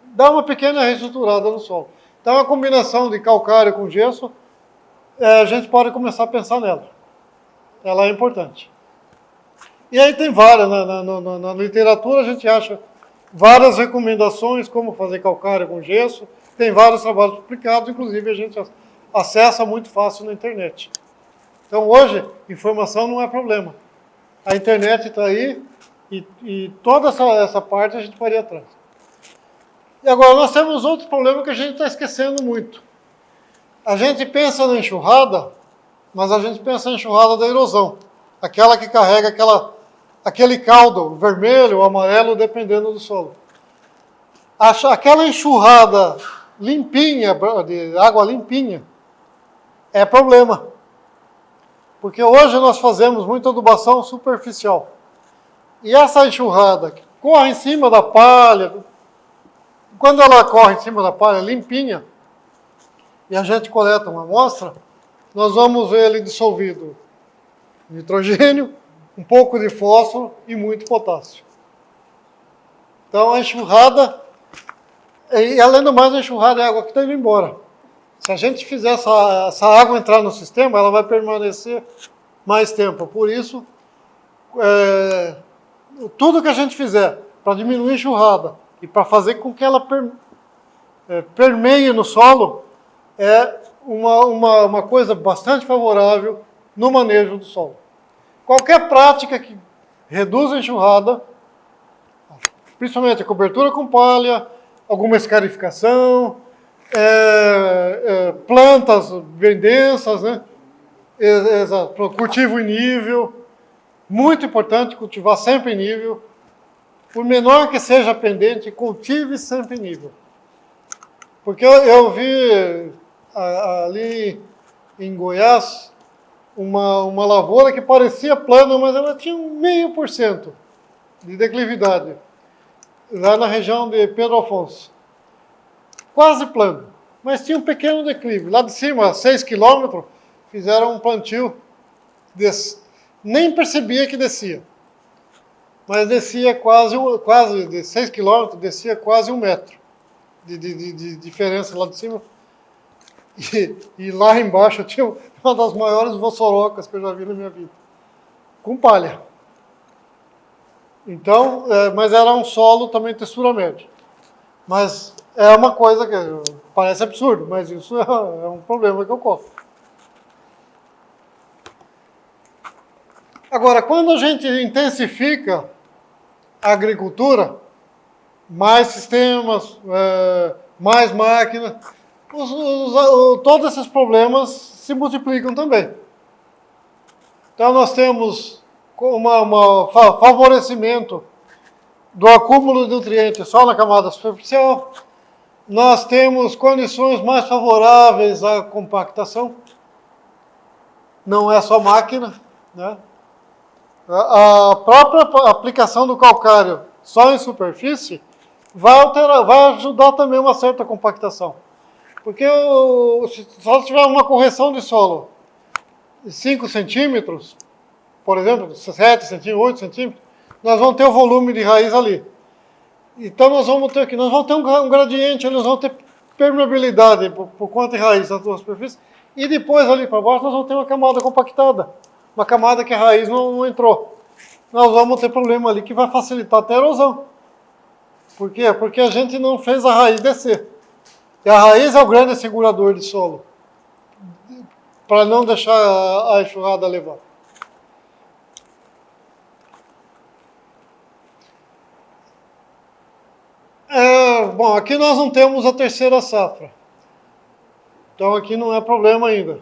dar uma pequena reestruturada no solo. Então a combinação de calcário com gesso, a gente pode começar a pensar nela. Ela é importante. E aí tem várias, na literatura a gente acha várias recomendações como fazer calcário com gesso. Tem vários trabalhos publicados, inclusive a gente acessa muito fácil na internet. Então hoje, informação não é problema. A internet está aí e toda essa parte a gente pode ir atrás. E agora nós temos outro problema que a gente está esquecendo muito. A gente pensa na enxurrada, mas a gente pensa na enxurrada da erosão. Aquela que carrega aquele caldo vermelho ou amarelo, dependendo do solo. Aquela enxurrada limpinha, de água limpinha, é problema. Porque hoje nós fazemos muita adubação superficial. E essa enxurrada que corre em cima da palha, quando ela corre em cima da palha limpinha, e a gente coleta uma amostra, nós vamos ver ele dissolvido em nitrogênio, um pouco de fósforo e muito potássio. Então a enxurrada, e além do mais, a enxurrada é água que está indo embora. Se a gente fizer essa água entrar no sistema, ela vai permanecer mais tempo. Por isso, tudo que a gente fizer para diminuir a enxurrada e para fazer com que ela permeie no solo, é uma coisa bastante favorável no manejo do solo. Qualquer prática que reduza a enxurrada, principalmente a cobertura com palha, alguma escarificação, plantas bem densas, né? Cultivo em nível, muito importante cultivar sempre em nível. Por menor que seja a pendente, cultive sempre em nível. Porque eu vi ali em Goiás uma lavoura que parecia plana, mas ela tinha 0,5% de declividade, lá na região de Pedro Afonso. Quase plano, mas tinha um pequeno declive. Lá de cima, 6 quilômetros, fizeram um plantio, nem percebia que descia. Mas descia quase de 6 quilômetros, descia quase 1 metro de diferença lá de cima. E lá embaixo tinha uma das maiores vossorocas que eu já vi na minha vida, com palha. Então, mas era um solo também textura média. Mas é uma coisa que parece absurdo, mas isso é um problema que ocorre. Agora, quando a gente intensifica a agricultura, mais sistemas, mais máquinas, todos esses problemas se multiplicam também. Então nós temos um favorecimento do acúmulo de nutrientes só na camada superficial. Nós temos condições mais favoráveis à compactação. Não é só máquina, né? A própria aplicação do calcário só em superfície vai ajudar também uma certa compactação. Porque se só tiver uma correção de solo de 5 centímetros, por exemplo, 7 centímetros, 8 centímetros, nós vamos ter o volume de raiz ali. Então nós vamos ter um gradiente, nós vamos ter permeabilidade por conta de raiz na sua superfície, e depois ali para baixo nós vamos ter uma camada compactada, uma camada que a raiz não entrou. Nós vamos ter problema ali que vai facilitar até a erosão. Por quê? Porque a gente não fez a raiz descer. E a raiz é o grande segurador de solo, para não deixar a enxurrada levar. Bom, aqui nós não temos a terceira safra. Então aqui não é problema ainda.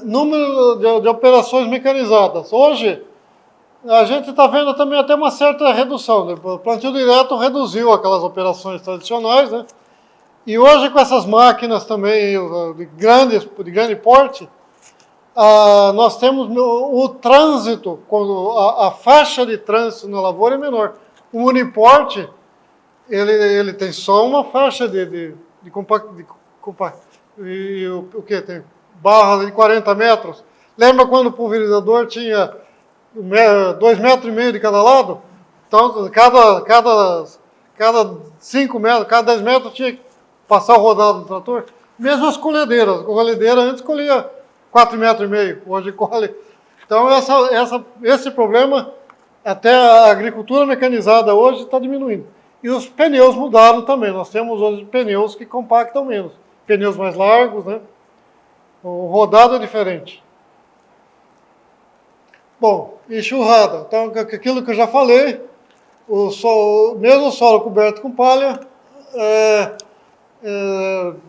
Número de operações mecanizadas. Hoje, a gente está vendo também até uma certa redução. Né? O plantio direto reduziu aquelas operações tradicionais, né? E hoje, com essas máquinas também de grande porte, nós temos o trânsito, quando a faixa de trânsito na lavoura é menor. O uniporte, ele tem só uma faixa de compacto. E o que? Tem barra de 40 metros. Lembra quando o pulverizador tinha 2,5 metros de cada lado? Então, cada 5 metros, cada 10 metros tinha que passar o rodado do trator. Mesmo as colhedeiras. A colhedeira antes colhia 4,5 metros, hoje colhe. Então, esse problema, até a agricultura mecanizada hoje está diminuindo. E os pneus mudaram também. Nós temos hoje pneus que compactam menos. Pneus mais largos, né? O rodado é diferente. Bom, enxurrada. Então, aquilo que eu já falei, mesmo o solo coberto com palha,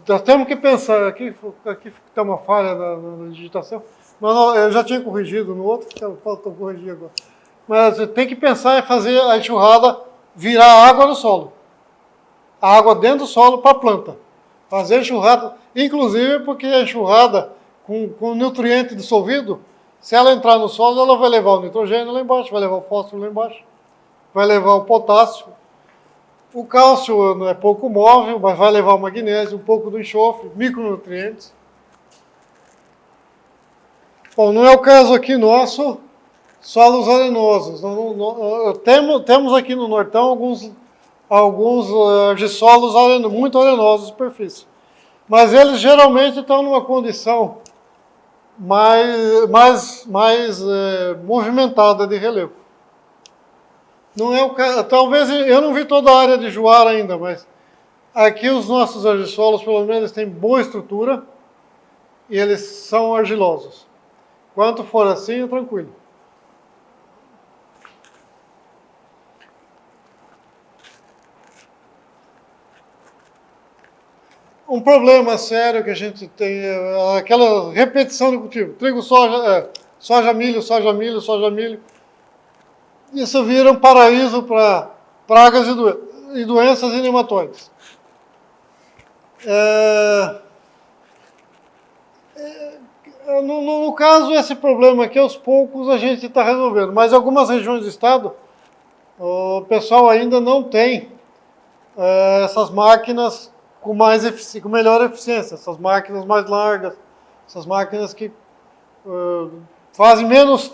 nós temos que pensar, aqui tem uma falha na digitação, mas eu já tinha corrigido no outro, então falta corrigir agora. Mas você tem que pensar em fazer a enxurrada virar água no solo. A água dentro do solo para a planta. Fazer enxurrada, inclusive porque a enxurrada com nutriente dissolvido, se ela entrar no solo, ela vai levar o nitrogênio lá embaixo, vai levar o fósforo lá embaixo, vai levar o potássio. O cálcio é pouco móvel, mas vai levar o magnésio, um pouco do enxofre, micronutrientes. Bom, não é o caso aqui nosso, solos arenosos. Temos aqui no Nortão alguns argissolos muito arenosos de superfície. Mas eles geralmente estão numa condição mais movimentada de relevo. Não é o caso, talvez, eu não vi toda a área de Juara ainda, mas aqui os nossos argissolos, pelo menos, têm boa estrutura e eles são argilosos. Quanto for assim, é tranquilo. Um problema sério que a gente tem é aquela repetição de cultivo. Trigo, soja, milho, soja, milho, soja, milho. Isso vira um paraíso para pragas e doenças e nematóides. No caso, esse problema aqui, aos poucos, a gente está resolvendo. Mas em algumas regiões do estado, o pessoal ainda não tem essas máquinas com melhor eficiência, essas máquinas mais largas, essas máquinas que fazem menos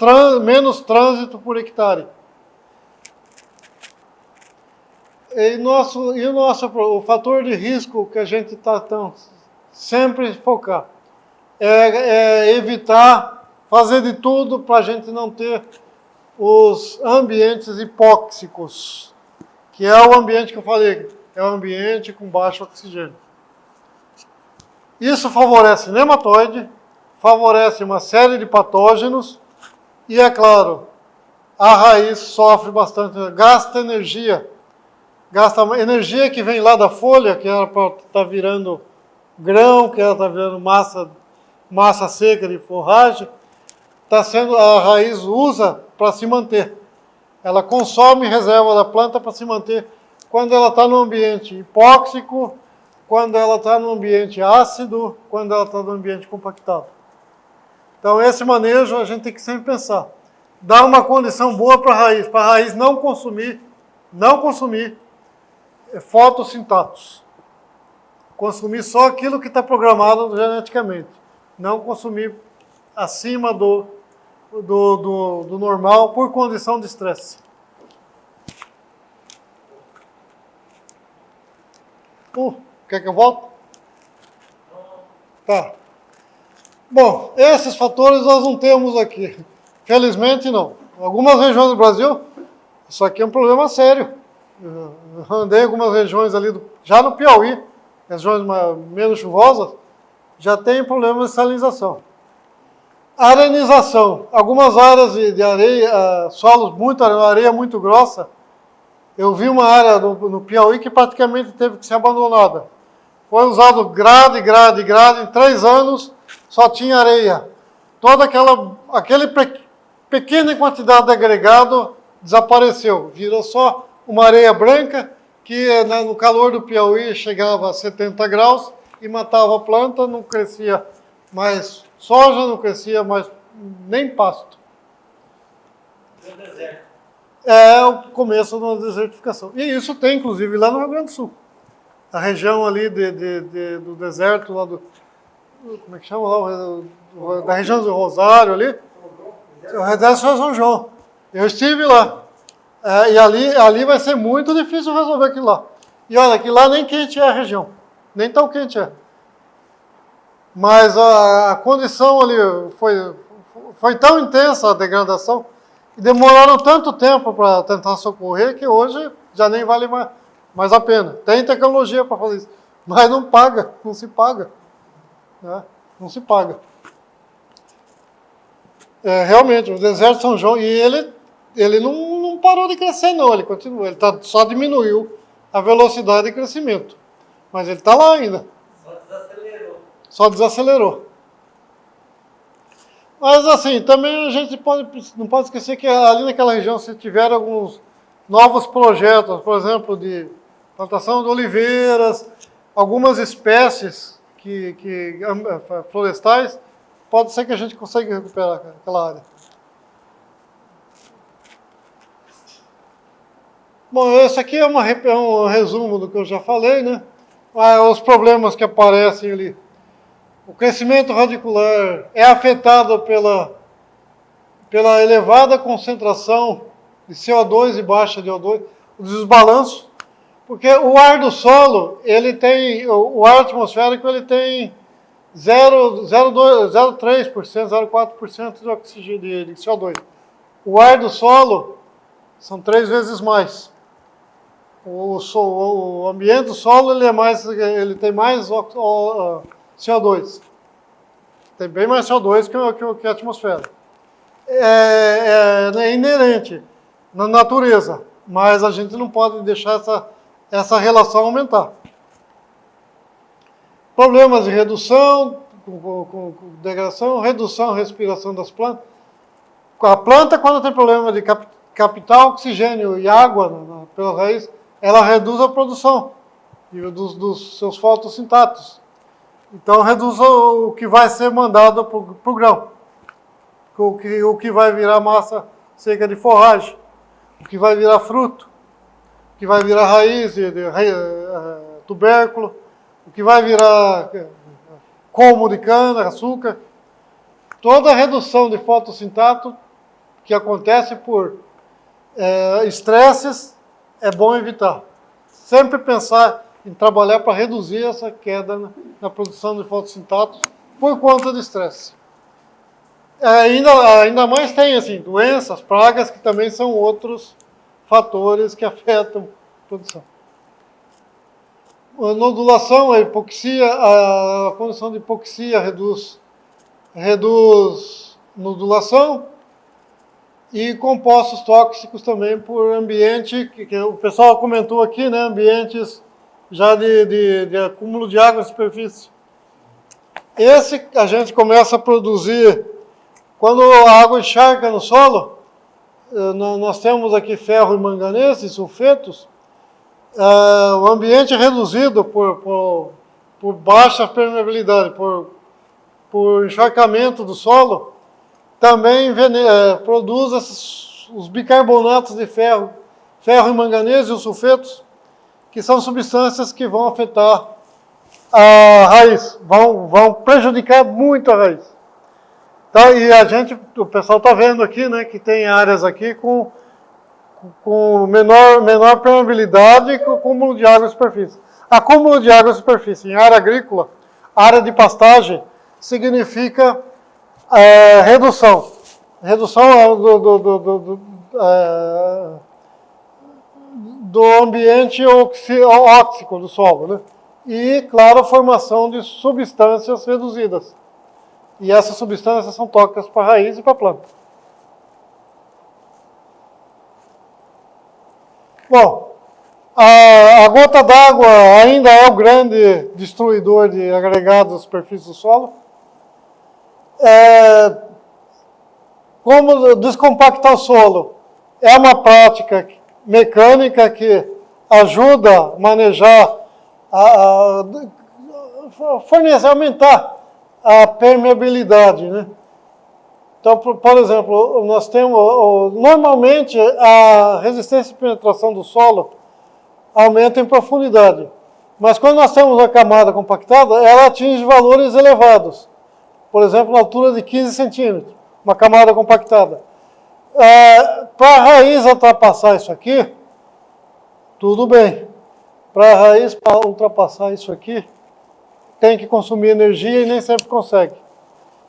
trânsito por hectare. O fator de risco que a gente está sempre focar é evitar, fazer de tudo para a gente não ter os ambientes hipóxicos, que é o ambiente que eu falei, é um ambiente com baixo oxigênio. Isso favorece nematóide, favorece uma série de patógenos e, é claro, a raiz sofre bastante, gasta energia que vem lá da folha, que ela está virando grão, que ela está virando massa seca de forragem, a raiz usa para se manter. Ela consome reserva da planta para se manter quando ela está no ambiente hipóxico, quando ela está no ambiente ácido, quando ela está no ambiente compactado. Então, esse manejo a gente tem que sempre pensar. Dar uma condição boa para a raiz não consumir fotossintatos. Consumir só aquilo que está programado geneticamente. Não consumir acima do normal por condição de estresse. Quer que eu volte? Tá. Bom, esses fatores nós não temos aqui. Felizmente não. Em algumas regiões do Brasil, isso aqui é um problema sério. Eu andei em algumas regiões ali, já no Piauí, regiões menos chuvosas, já tem problemas de salinização. Arenização. Algumas áreas de areia, solos areia muito grossa. Eu vi uma área no Piauí que praticamente teve que ser abandonada. Foi usado grade, em 3 anos só tinha areia. Toda aquele pequena quantidade de agregado desapareceu. Virou só uma areia branca que no calor do Piauí chegava a 70 graus e matava a planta, não crescia mais soja não crescia mais nem pasto. No deserto. É o começo da desertificação. E isso tem, inclusive, lá no Rio Grande do Sul. A região ali do deserto, lá do... Como é que chama lá? Da região do Rosário ali. O deserto de São João. Eu estive lá. E ali vai ser muito difícil resolver aquilo lá. E olha, que lá nem quente é a região. Nem tão quente é. Mas a condição ali foi tão intensa a degradação e demoraram tanto tempo para tentar socorrer que hoje já nem vale mais a pena. Tem tecnologia para fazer isso, mas não paga, não se paga. Né? Não se paga. Realmente, o deserto de São João, e ele não parou de crescer não, ele continua, ele só diminuiu a velocidade de crescimento. Mas ele está lá ainda. Só desacelerou. Mas assim, também a gente não pode esquecer que ali naquela região, se tiver alguns novos projetos, por exemplo, de plantação de oliveiras, algumas espécies florestais, pode ser que a gente consiga recuperar aquela área. Bom, esse aqui é um resumo do que eu já falei, né? Os problemas que aparecem ali. O crescimento radicular é afetado pela elevada concentração de CO2 e baixa de O2, o desbalanço, porque o ar do solo, o ar atmosférico, ele tem 0,3%, 0,4% de oxigênio de CO2. O ar do solo são 3 vezes mais. O ambiente do solo ele tem mais CO2. Tem bem mais CO2 que a atmosfera. É inerente na natureza, mas a gente não pode deixar essa relação aumentar. Problemas de redução, com degradação, redução, respiração das plantas. A planta, quando tem problema de captar oxigênio e água pela raiz, ela reduz a produção dos seus fotossintáticos. Então, reduz o que vai ser mandado para o grão. O que vai virar massa seca de forragem. O que vai virar fruto. O que vai virar raiz, tubérculo. O que vai virar colmo de cana, açúcar. Toda a redução de fotossintato que acontece por estresses é bom evitar. Sempre pensar em trabalhar para reduzir essa queda na produção de fotossintatos por conta do estresse. Ainda mais tem assim, doenças, pragas, que também são outros fatores que afetam a produção. A nodulação, a hipoxia, a condição de hipoxia reduz nodulação. E compostos tóxicos também por ambiente, que o pessoal comentou aqui, né? Ambientes já de acúmulo de água na superfície. Esse a gente começa a produzir quando a água encharca no solo. Nós temos aqui ferro e manganês e sulfetos. O ambiente reduzido por baixa permeabilidade, por encharcamento do solo, também produz os bicarbonatos de ferro e manganês e os sulfetos, que são substâncias que vão afetar a raiz, vão prejudicar muito a raiz. Então, e o pessoal está vendo aqui, né, que tem áreas aqui com menor permeabilidade e com acúmulo de água à superfície. Acúmulo de água à superfície em área agrícola, área de pastagem, significa redução do ambiente óxico do solo, né? E, claro, a formação de substâncias reduzidas. E essas substâncias são tóxicas para a raiz e para a planta. Bom, a gota d'água ainda é o grande destruidor de agregados à superfície do solo. Como descompactar o solo é uma prática mecânica que ajuda a manejar, aumentar a permeabilidade, né? Então, por exemplo, nós temos, normalmente, a resistência de penetração do solo aumenta em profundidade. Mas quando nós temos a camada compactada, ela atinge valores elevados. Por exemplo, na altura de 15 centímetros, uma camada compactada. Para a raiz ultrapassar isso aqui, tudo bem. Para a raiz ultrapassar isso aqui, tem que consumir energia e nem sempre consegue.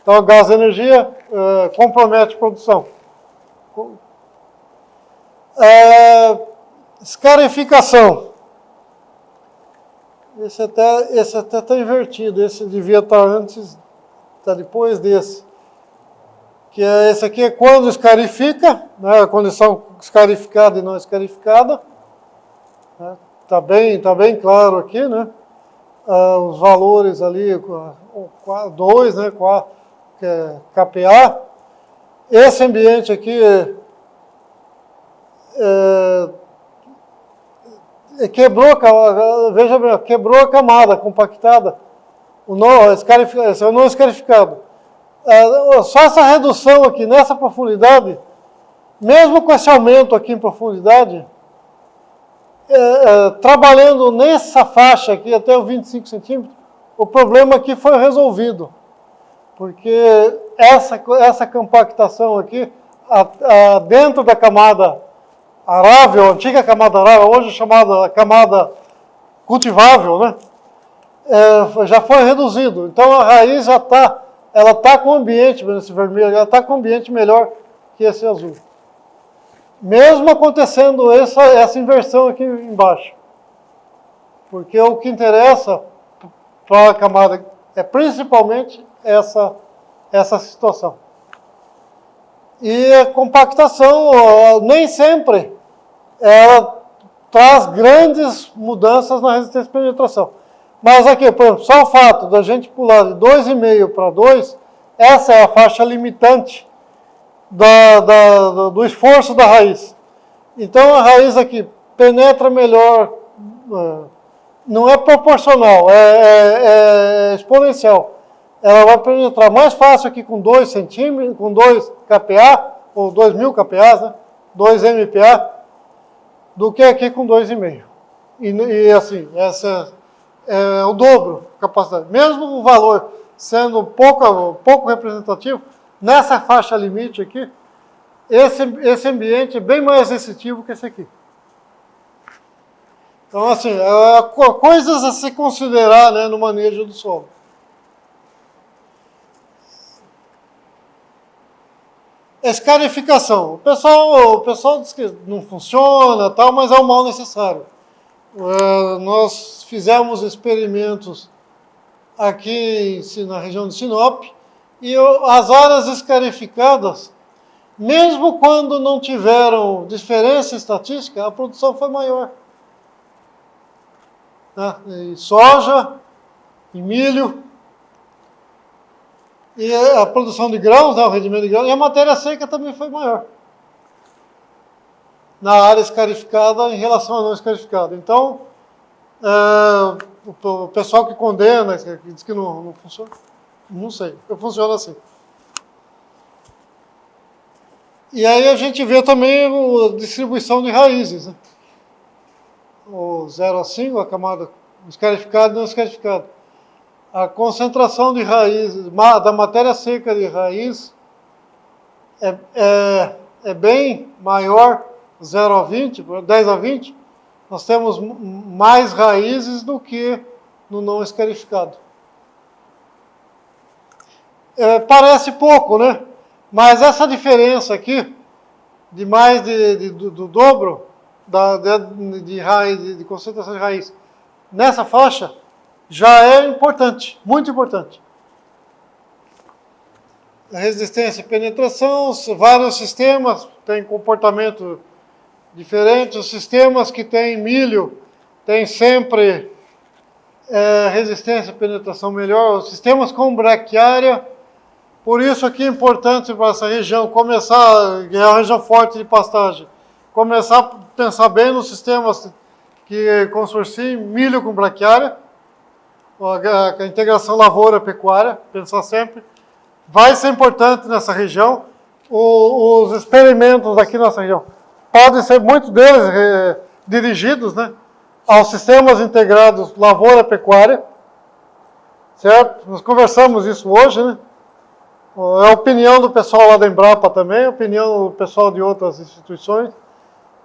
Então, o gás de energia compromete a produção. Escarificação. Esse até está invertido. Esse devia estar antes, está depois desse. Que esse aqui é quando escarifica, né, a condição escarificada e não escarificada. Está bem claro aqui, né? Os valores ali, 2, né, que é KPA. Esse ambiente aqui veja bem, quebrou a camada compactada, esse é o não escarificado. Só essa redução aqui nessa profundidade, mesmo com esse aumento aqui em profundidade, trabalhando nessa faixa aqui até os 25 centímetros, o problema aqui foi resolvido. Porque essa compactação aqui, dentro da camada arável, antiga camada arável, hoje chamada camada cultivável, né? Já foi reduzido. Então a raiz já está com o ambiente, esse vermelho, ela está com um ambiente melhor que esse azul. Mesmo acontecendo essa inversão aqui embaixo. Porque o que interessa para a camada é principalmente essa situação. E a compactação, nem sempre, ela traz grandes mudanças na resistência de penetração. Mas aqui, por exemplo, só o fato da gente pular de 2,5 para 2, essa é a faixa limitante do esforço da raiz. Então a raiz aqui penetra melhor, não é proporcional, é exponencial. Ela vai penetrar mais fácil aqui com 2 centímetros, com 2 kPa, ou 2.000 kPa, né? 2 MPa, do que aqui com 2,5. E assim, essa é o dobro da capacidade. Mesmo o valor sendo pouco representativo, nessa faixa limite aqui, esse ambiente é bem mais restritivo que esse aqui. Então, assim, coisas a se considerar, né, no manejo do solo. Escarificação. O pessoal diz que não funciona, tal, mas é um mal necessário. Nós fizemos experimentos aqui na região de Sinop e as áreas escarificadas, mesmo quando não tiveram diferença estatística, a produção foi maior. Em soja, em milho, e a produção de grãos, o rendimento de grãos, e a matéria seca também foi maior na área escarificada em relação à não escarificada. Então, o pessoal que condena, que diz que não funciona, não sei, funciona assim. E aí a gente vê também a distribuição de raízes, né? O 0 a 5, a camada escarificada e não escarificada. A concentração de raízes, da matéria seca de raiz, é bem maior, 0 a 20, 10 a 20, nós temos mais raízes do que no não escarificado. Parece pouco, né? Mas essa diferença aqui, de mais do dobro de raiz, de concentração de raiz, nessa faixa, já é importante, muito importante. A resistência e penetração, vários sistemas têm comportamento diferente. Os sistemas que têm milho têm sempre resistência e penetração melhor. Os sistemas com braquiária, por isso aqui é importante para essa região começar, é uma região forte de pastagem, começar a pensar bem nos sistemas que consorciem milho com braquiária. a integração lavoura-pecuária, pensar sempre, vai ser importante nessa região. Os experimentos aqui nessa região podem ser, muitos deles, dirigidos, né, aos sistemas integrados lavoura-pecuária, certo? Nós conversamos isso hoje, né? É a opinião do pessoal lá da Embrapa também, a opinião do pessoal de outras instituições,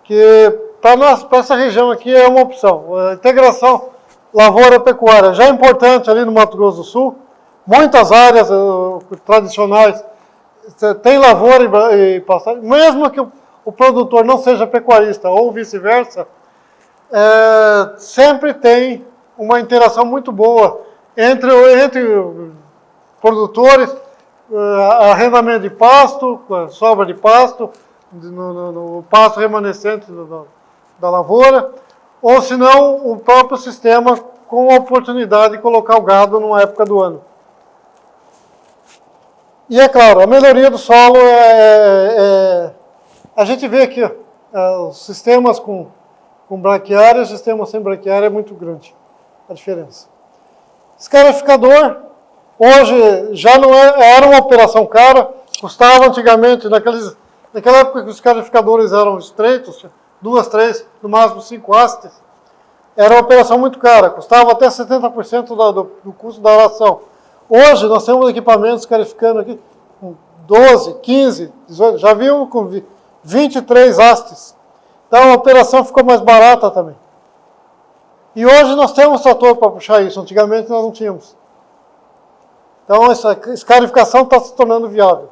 que para essa região aqui é uma opção. A integração lavoura-pecuária já é importante ali no Mato Grosso do Sul. Muitas áreas tradicionais tem lavoura e pastagem, mesmo que o produtor não seja pecuarista ou vice-versa, sempre tem uma interação muito boa entre produtores, arrendamento de pasto, sobra de pasto, no pasto remanescente da lavoura, ou se não, o próprio sistema com a oportunidade de colocar o gado numa época do ano. E é claro, a melhoria do solo a gente vê aqui, os sistemas com braquiária e os sistemas sem braquiária é muito grande a diferença. Escarificador, hoje já não era uma operação cara, custava antigamente, naquela época que os escarificadores eram estreitos, 2, 3, no máximo 5 hastes, era uma operação muito cara, custava até 70% do custo da aração. Hoje nós temos equipamentos escarificando aqui com 12, 15, 18, já viu com 23 hastes. Então a operação ficou mais barata também. E hoje nós temos trator para puxar isso, antigamente nós não tínhamos. Então essa escarificação está se tornando viável.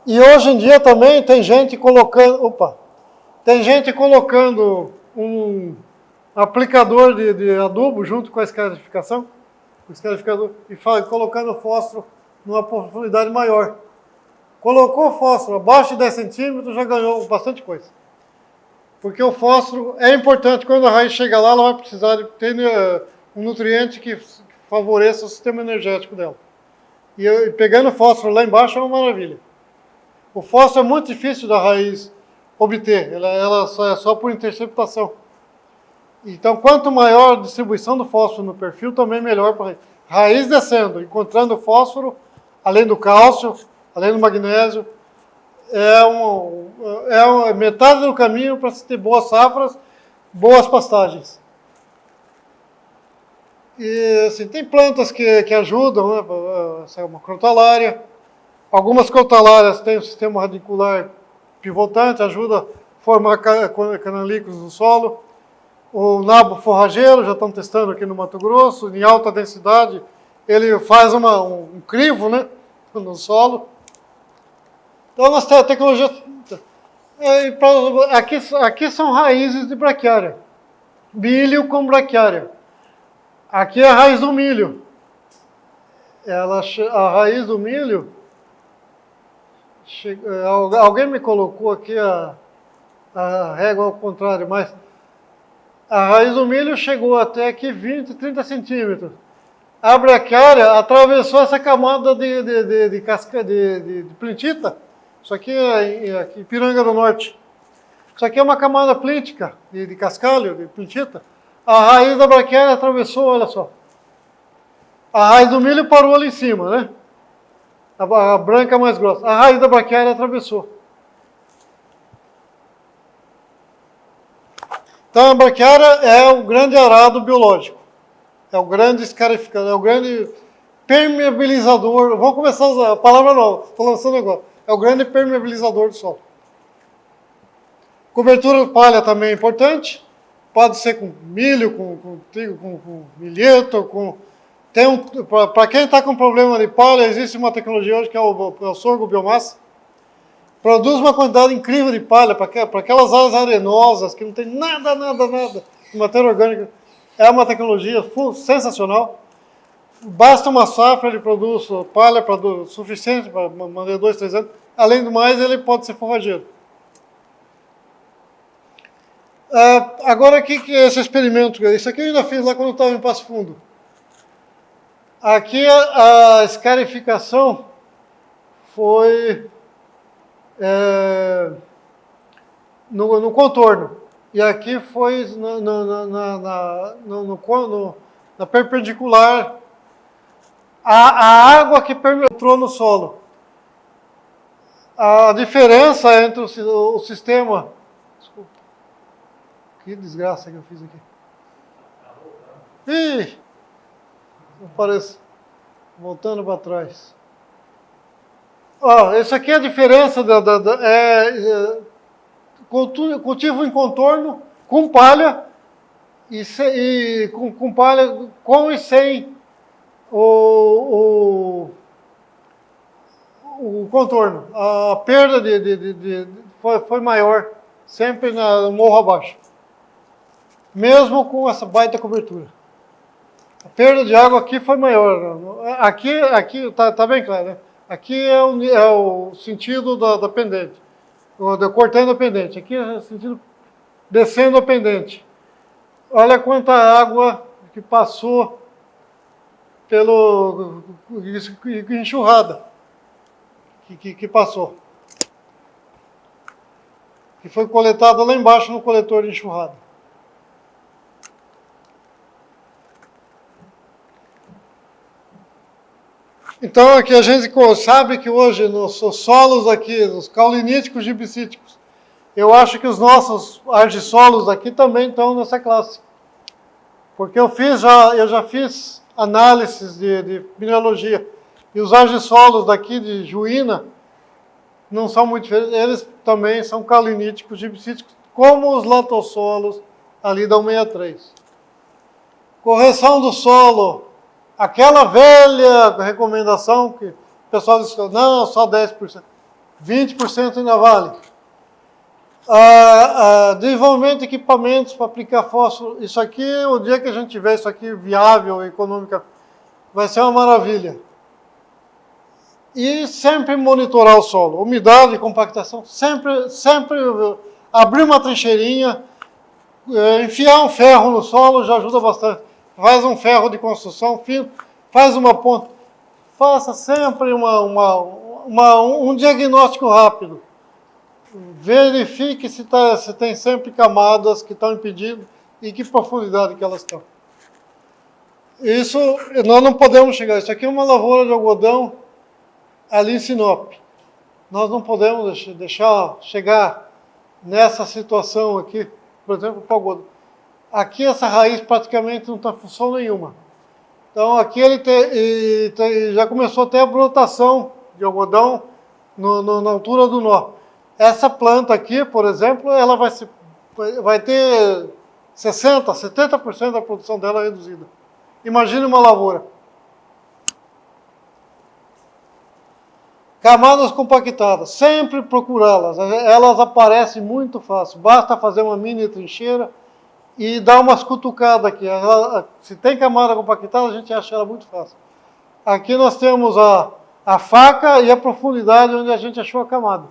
E hoje em dia também tem gente colocando, um aplicador de adubo junto com a escarificação, o escarificador, e colocando fósforo numa profundidade maior. Colocou fósforo abaixo de 10 centímetros, já ganhou bastante coisa. Porque o fósforo é importante, quando a raiz chega lá, ela vai precisar de ter um nutriente que favoreça o sistema energético dela. E pegando fósforo lá embaixo é uma maravilha. O fósforo é muito difícil da raiz obter, ela é só por interceptação. Então, quanto maior a distribuição do fósforo no perfil, também melhor para a raiz. Raiz descendo, encontrando fósforo, além do cálcio, além do magnésio, é metade do caminho para se ter boas safras, boas pastagens. E assim, tem plantas que ajudam, né? Uma crotalária. Algumas crotalárias têm um sistema radicular pivotante, ajuda a formar canalículos no solo. O nabo forrageiro, já estão testando aqui no Mato Grosso, em alta densidade, ele faz um crivo, né, no solo. Então nós temos a tecnologia. Aqui são raízes de braquiária. Milho com braquiária. Aqui é a raiz do milho. A raiz do milho. Alguém me colocou aqui a régua ao contrário, mas a raiz do milho chegou até aqui 20, 30 centímetros. A braquiária atravessou essa camada de plintita. Isso aqui é aqui em Piranga do Norte. Isso aqui é uma camada plíntica, de cascalho, de plintita. A raiz da braquiária atravessou, olha só. A raiz do milho parou ali em cima, né? A branca mais grossa. A raiz da braquiária atravessou. Então a braquiária é o grande arado biológico. É o grande escarificador, é o grande permeabilizador. Vamos começar a usar a palavra nova, estou lançando agora. É o grande permeabilizador do solo. Cobertura de palha também é importante. Pode ser com milho, com trigo, com milheto, para quem está com problema de palha, existe uma tecnologia hoje que é o sorgo biomassa. Produz uma quantidade incrível de palha para aquelas áreas arenosas que não tem nada de matéria orgânica. É uma tecnologia sensacional. Basta uma safra, ele produz palha suficiente para manter 2, 3 anos. Além do mais, ele pode ser forrageiro. Agora, o que é esse experimento? Isso aqui eu ainda fiz lá quando eu estava em Passo Fundo. Aqui a escarificação foi no contorno. E aqui foi na perpendicular. A água que penetrou no solo. A diferença entre o sistema... Desculpa. Que desgraça que eu fiz aqui. Ih! Não parece. Voltando para trás. Ó, isso aqui é a diferença cultivo em contorno com palha com palha com e sem o contorno. A perda foi maior, sempre no morro abaixo. Mesmo com essa baita cobertura. A perda de água aqui foi maior. Aqui tá bem claro, né? Aqui é o sentido da pendente, cortando a pendente. Aqui é o sentido descendo a pendente. Olha quanta água que passou pelo enxurrada que passou. Que foi coletada lá embaixo no coletor de enxurrada. Então, aqui a gente sabe que hoje nos solos aqui, nos cauliníticos gibsíticos, eu acho que os nossos argissolos aqui também estão nessa classe. Porque eu já fiz análises de mineralogia. E os argissolos daqui de Juína não são muito diferentes. Eles também são cauliníticos gibsíticos, como os latossolos ali da 163. Correção do solo. Aquela velha recomendação que o pessoal disse, não, só 10%. 20% ainda vale. Desenvolvimento de equipamentos para aplicar fósforo. Isso aqui, o dia que a gente tiver isso aqui viável, econômica, vai ser uma maravilha. E sempre monitorar o solo. Umidade, compactação. Sempre abrir uma trincheirinha, enfiar um ferro no solo já ajuda bastante. Faz um ferro de construção fino, faz uma ponta. Faça sempre um diagnóstico rápido. Verifique se tem sempre camadas que estão impedindo e que profundidade que elas estão. Isso, nós não podemos chegar. Isso aqui é uma lavoura de algodão ali em Sinop. Nós não podemos deixar chegar nessa situação aqui, por exemplo, para o algodão. Aqui essa raiz praticamente não tem função nenhuma. Então aqui ele já começou a ter a brotação de algodão na altura do nó. Essa planta aqui, por exemplo, ela vai ter 60%, 70% da produção dela reduzida. Imagine uma lavoura. Camadas compactadas, sempre procurá-las. Elas aparecem muito fácil. Basta fazer uma mini trincheira e dar umas cutucadas aqui. Se tem camada compactada, a gente acha ela muito fácil. Aqui nós temos a faca e a profundidade onde a gente achou a camada.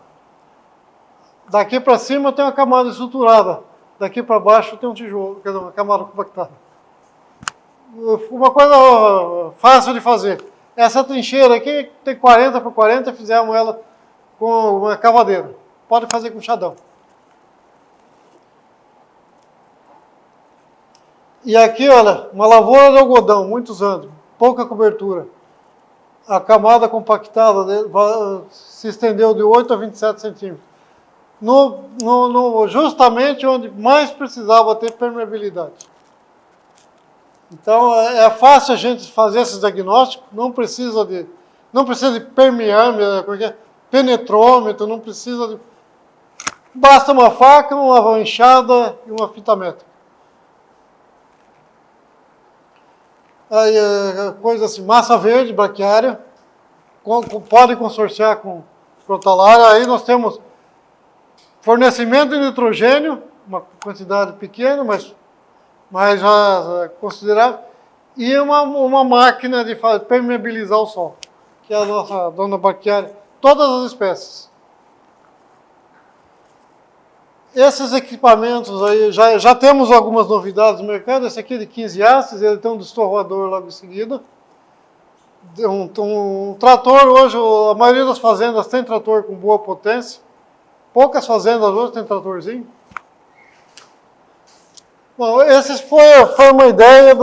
Daqui para cima tem uma camada estruturada. Daqui para baixo tem um tijolo, quer dizer, uma camada compactada. Uma coisa fácil de fazer. Essa trincheira aqui tem 40 por 40, fizemos ela com uma cavadeira. Pode fazer com chadão. E aqui, olha, uma lavoura de algodão, muitos anos, pouca cobertura. A camada compactada se estendeu de 8 a 27 centímetros. Justamente onde mais precisava ter permeabilidade. Então, é fácil a gente fazer esses diagnósticos, não precisa de permear, porque penetrômetro, não precisa de... Basta uma faca, uma enxada e uma fita métrica. Aí, coisa assim, massa verde, braquiária, pode consorciar com crotalária. Aí nós temos fornecimento de nitrogênio, uma quantidade pequena, mas já considerável, e uma máquina de permeabilizar o solo, que é a nossa dona braquiária, todas as espécies. Esses equipamentos aí, já temos algumas novidades no mercado. Esse aqui de 15 hastes, ele tem um destorrador logo em seguida. Um trator, hoje a maioria das fazendas tem trator com boa potência. Poucas fazendas hoje tem tratorzinho. Bom, essa foi uma ideia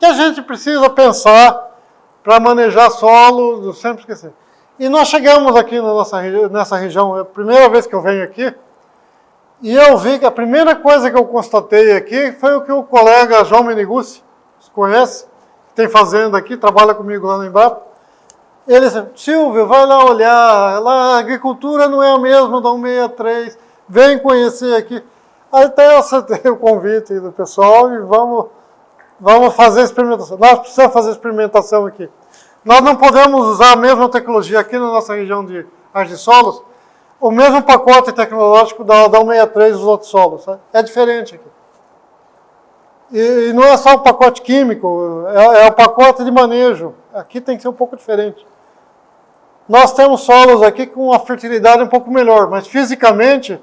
que a gente precisa pensar para manejar solo, eu sempre esqueci. E nós chegamos aqui nessa região, é a primeira vez que eu venho aqui, e eu vi que a primeira coisa que eu constatei aqui foi o que o colega João Menigucci, você conhece, tem fazenda aqui, trabalha comigo lá no Embrapa. Ele disse, Silvio, vai lá olhar, lá a agricultura não é a mesma da 163, vem conhecer aqui. Aí até eu aceitei o convite do pessoal e vamos fazer experimentação. Nós precisamos fazer experimentação aqui. Nós não podemos usar a mesma tecnologia aqui na nossa região de Argisolos, o mesmo pacote tecnológico da 163 dos outros solos. Sabe? É diferente aqui. E não é só o pacote químico, é o pacote de manejo. Aqui tem que ser um pouco diferente. Nós temos solos aqui com uma fertilidade um pouco melhor, mas fisicamente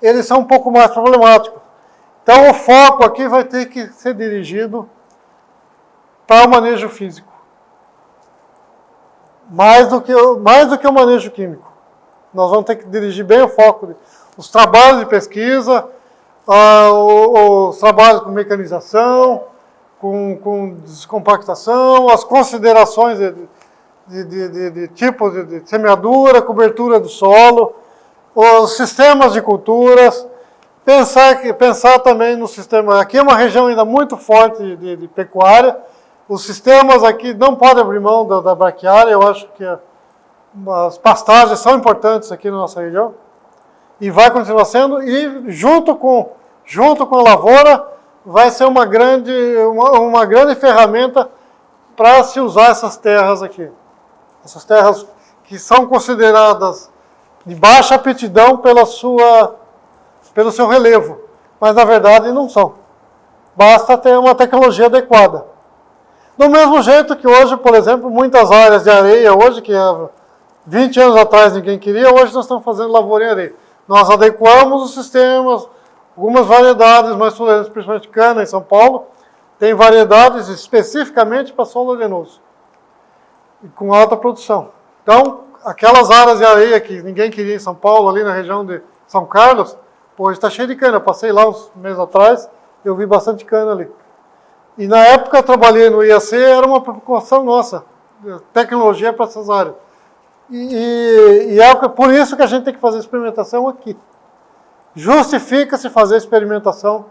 eles são um pouco mais problemáticos. Então o foco aqui vai ter que ser dirigido para o manejo físico. Mais do que o manejo químico. Nós vamos ter que dirigir bem o foco. Os trabalhos de pesquisa, os trabalhos com mecanização, com descompactação, as considerações de tipo de semeadura, cobertura do solo, os sistemas de culturas, pensar também no sistema. Aqui é uma região ainda muito forte de pecuária, os sistemas aqui não podem abrir mão da braquiária, eu acho que as pastagens são importantes aqui na nossa região, e vai continuar sendo, e junto com a lavoura, vai ser uma grande ferramenta para se usar essas terras aqui. Essas terras que são consideradas de baixa aptidão pelo seu relevo, mas na verdade não são. Basta ter uma tecnologia adequada. Do mesmo jeito que hoje, por exemplo, muitas áreas de areia, hoje que há 20 anos atrás ninguém queria, hoje nós estamos fazendo lavoura em areia. Nós adequamos os sistemas, algumas variedades mais tolerantes, principalmente cana em São Paulo, tem variedades especificamente para solo arenoso, e com alta produção. Então, aquelas áreas de areia que ninguém queria em São Paulo, ali na região de São Carlos, hoje está cheio de cana. Eu passei lá uns meses atrás, eu vi bastante cana ali. E na época eu trabalhei no IAC, era uma preocupação nossa, tecnologia para essas áreas. E é por isso que a gente tem que fazer experimentação aqui. Justifica-se fazer experimentação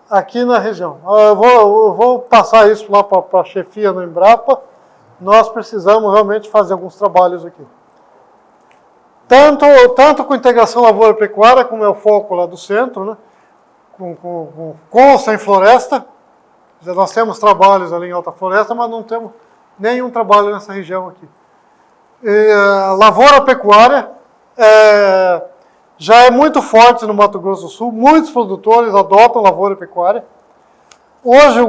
aqui na região. Eu vou passar isso lá para a chefia no Embrapa. Nós precisamos realmente fazer alguns trabalhos aqui. Tanto com integração lavoura-pecuária, como é o foco lá do centro, né? com ou sem floresta. Nós temos trabalhos ali em alta floresta, mas não temos nenhum trabalho nessa região aqui. Lavoura-pecuária já é muito forte no Mato Grosso do Sul. Muitos produtores adotam lavoura-pecuária. Hoje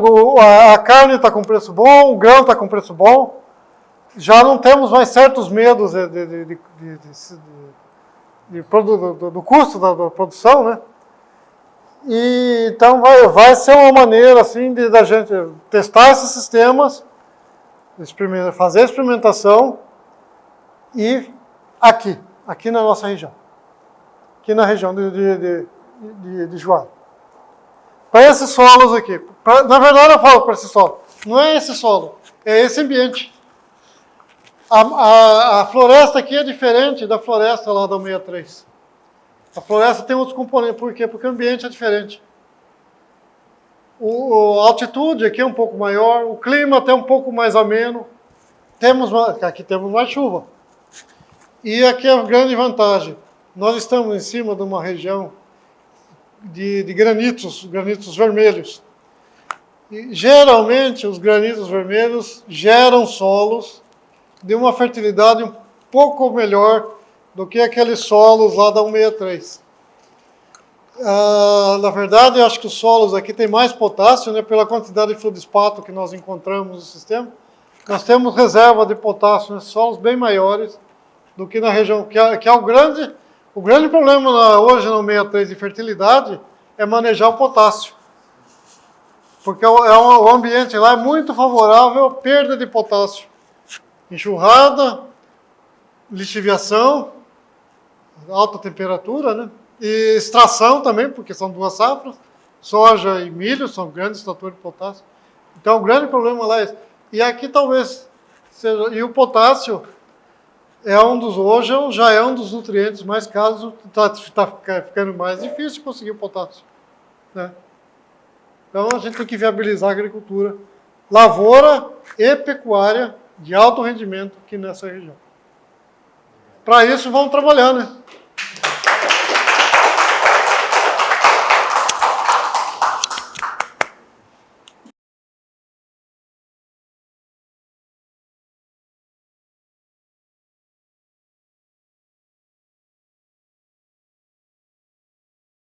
a carne está com preço bom, o grão está com preço bom. Já não temos mais certos medos do custo da produção, né? E então vai ser uma maneira assim da gente testar esses sistemas, fazer experimentação e aqui na nossa região, aqui na região de Juara. Para esses solos aqui, na verdade eu falo para esse solo, não é esse solo, é esse ambiente. A floresta aqui é diferente da floresta lá da 163. A floresta tem outros componentes. Por quê? Porque o ambiente é diferente. A altitude aqui é um pouco maior, o clima até um pouco mais ameno. Aqui temos mais chuva. E aqui é a grande vantagem. Nós estamos em cima de uma região de granitos vermelhos. E, geralmente, os granitos vermelhos geram solos de uma fertilidade um pouco melhor do que aqueles solos lá da 163. Na verdade, eu acho que os solos aqui têm mais potássio, né, pela quantidade de feldespato que nós encontramos no sistema. Nós temos reserva de potássio nesses solos bem maiores do que na região, que é o grande problema hoje na 163 de fertilidade, é manejar o potássio. Porque o ambiente lá é muito favorável à perda de potássio. Enxurrada, lixiviação, alta temperatura, né? E extração também, porque são duas safras, soja e milho, são grandes extratores de potássio. Então, o grande problema lá é esse. E aqui talvez seja... E o potássio hoje já é um dos nutrientes mais caros, está ficando mais difícil conseguir o potássio, né? Então, a gente tem que viabilizar a agricultura, lavoura e pecuária de alto rendimento aqui nessa região. Para isso, vamos trabalhar, né?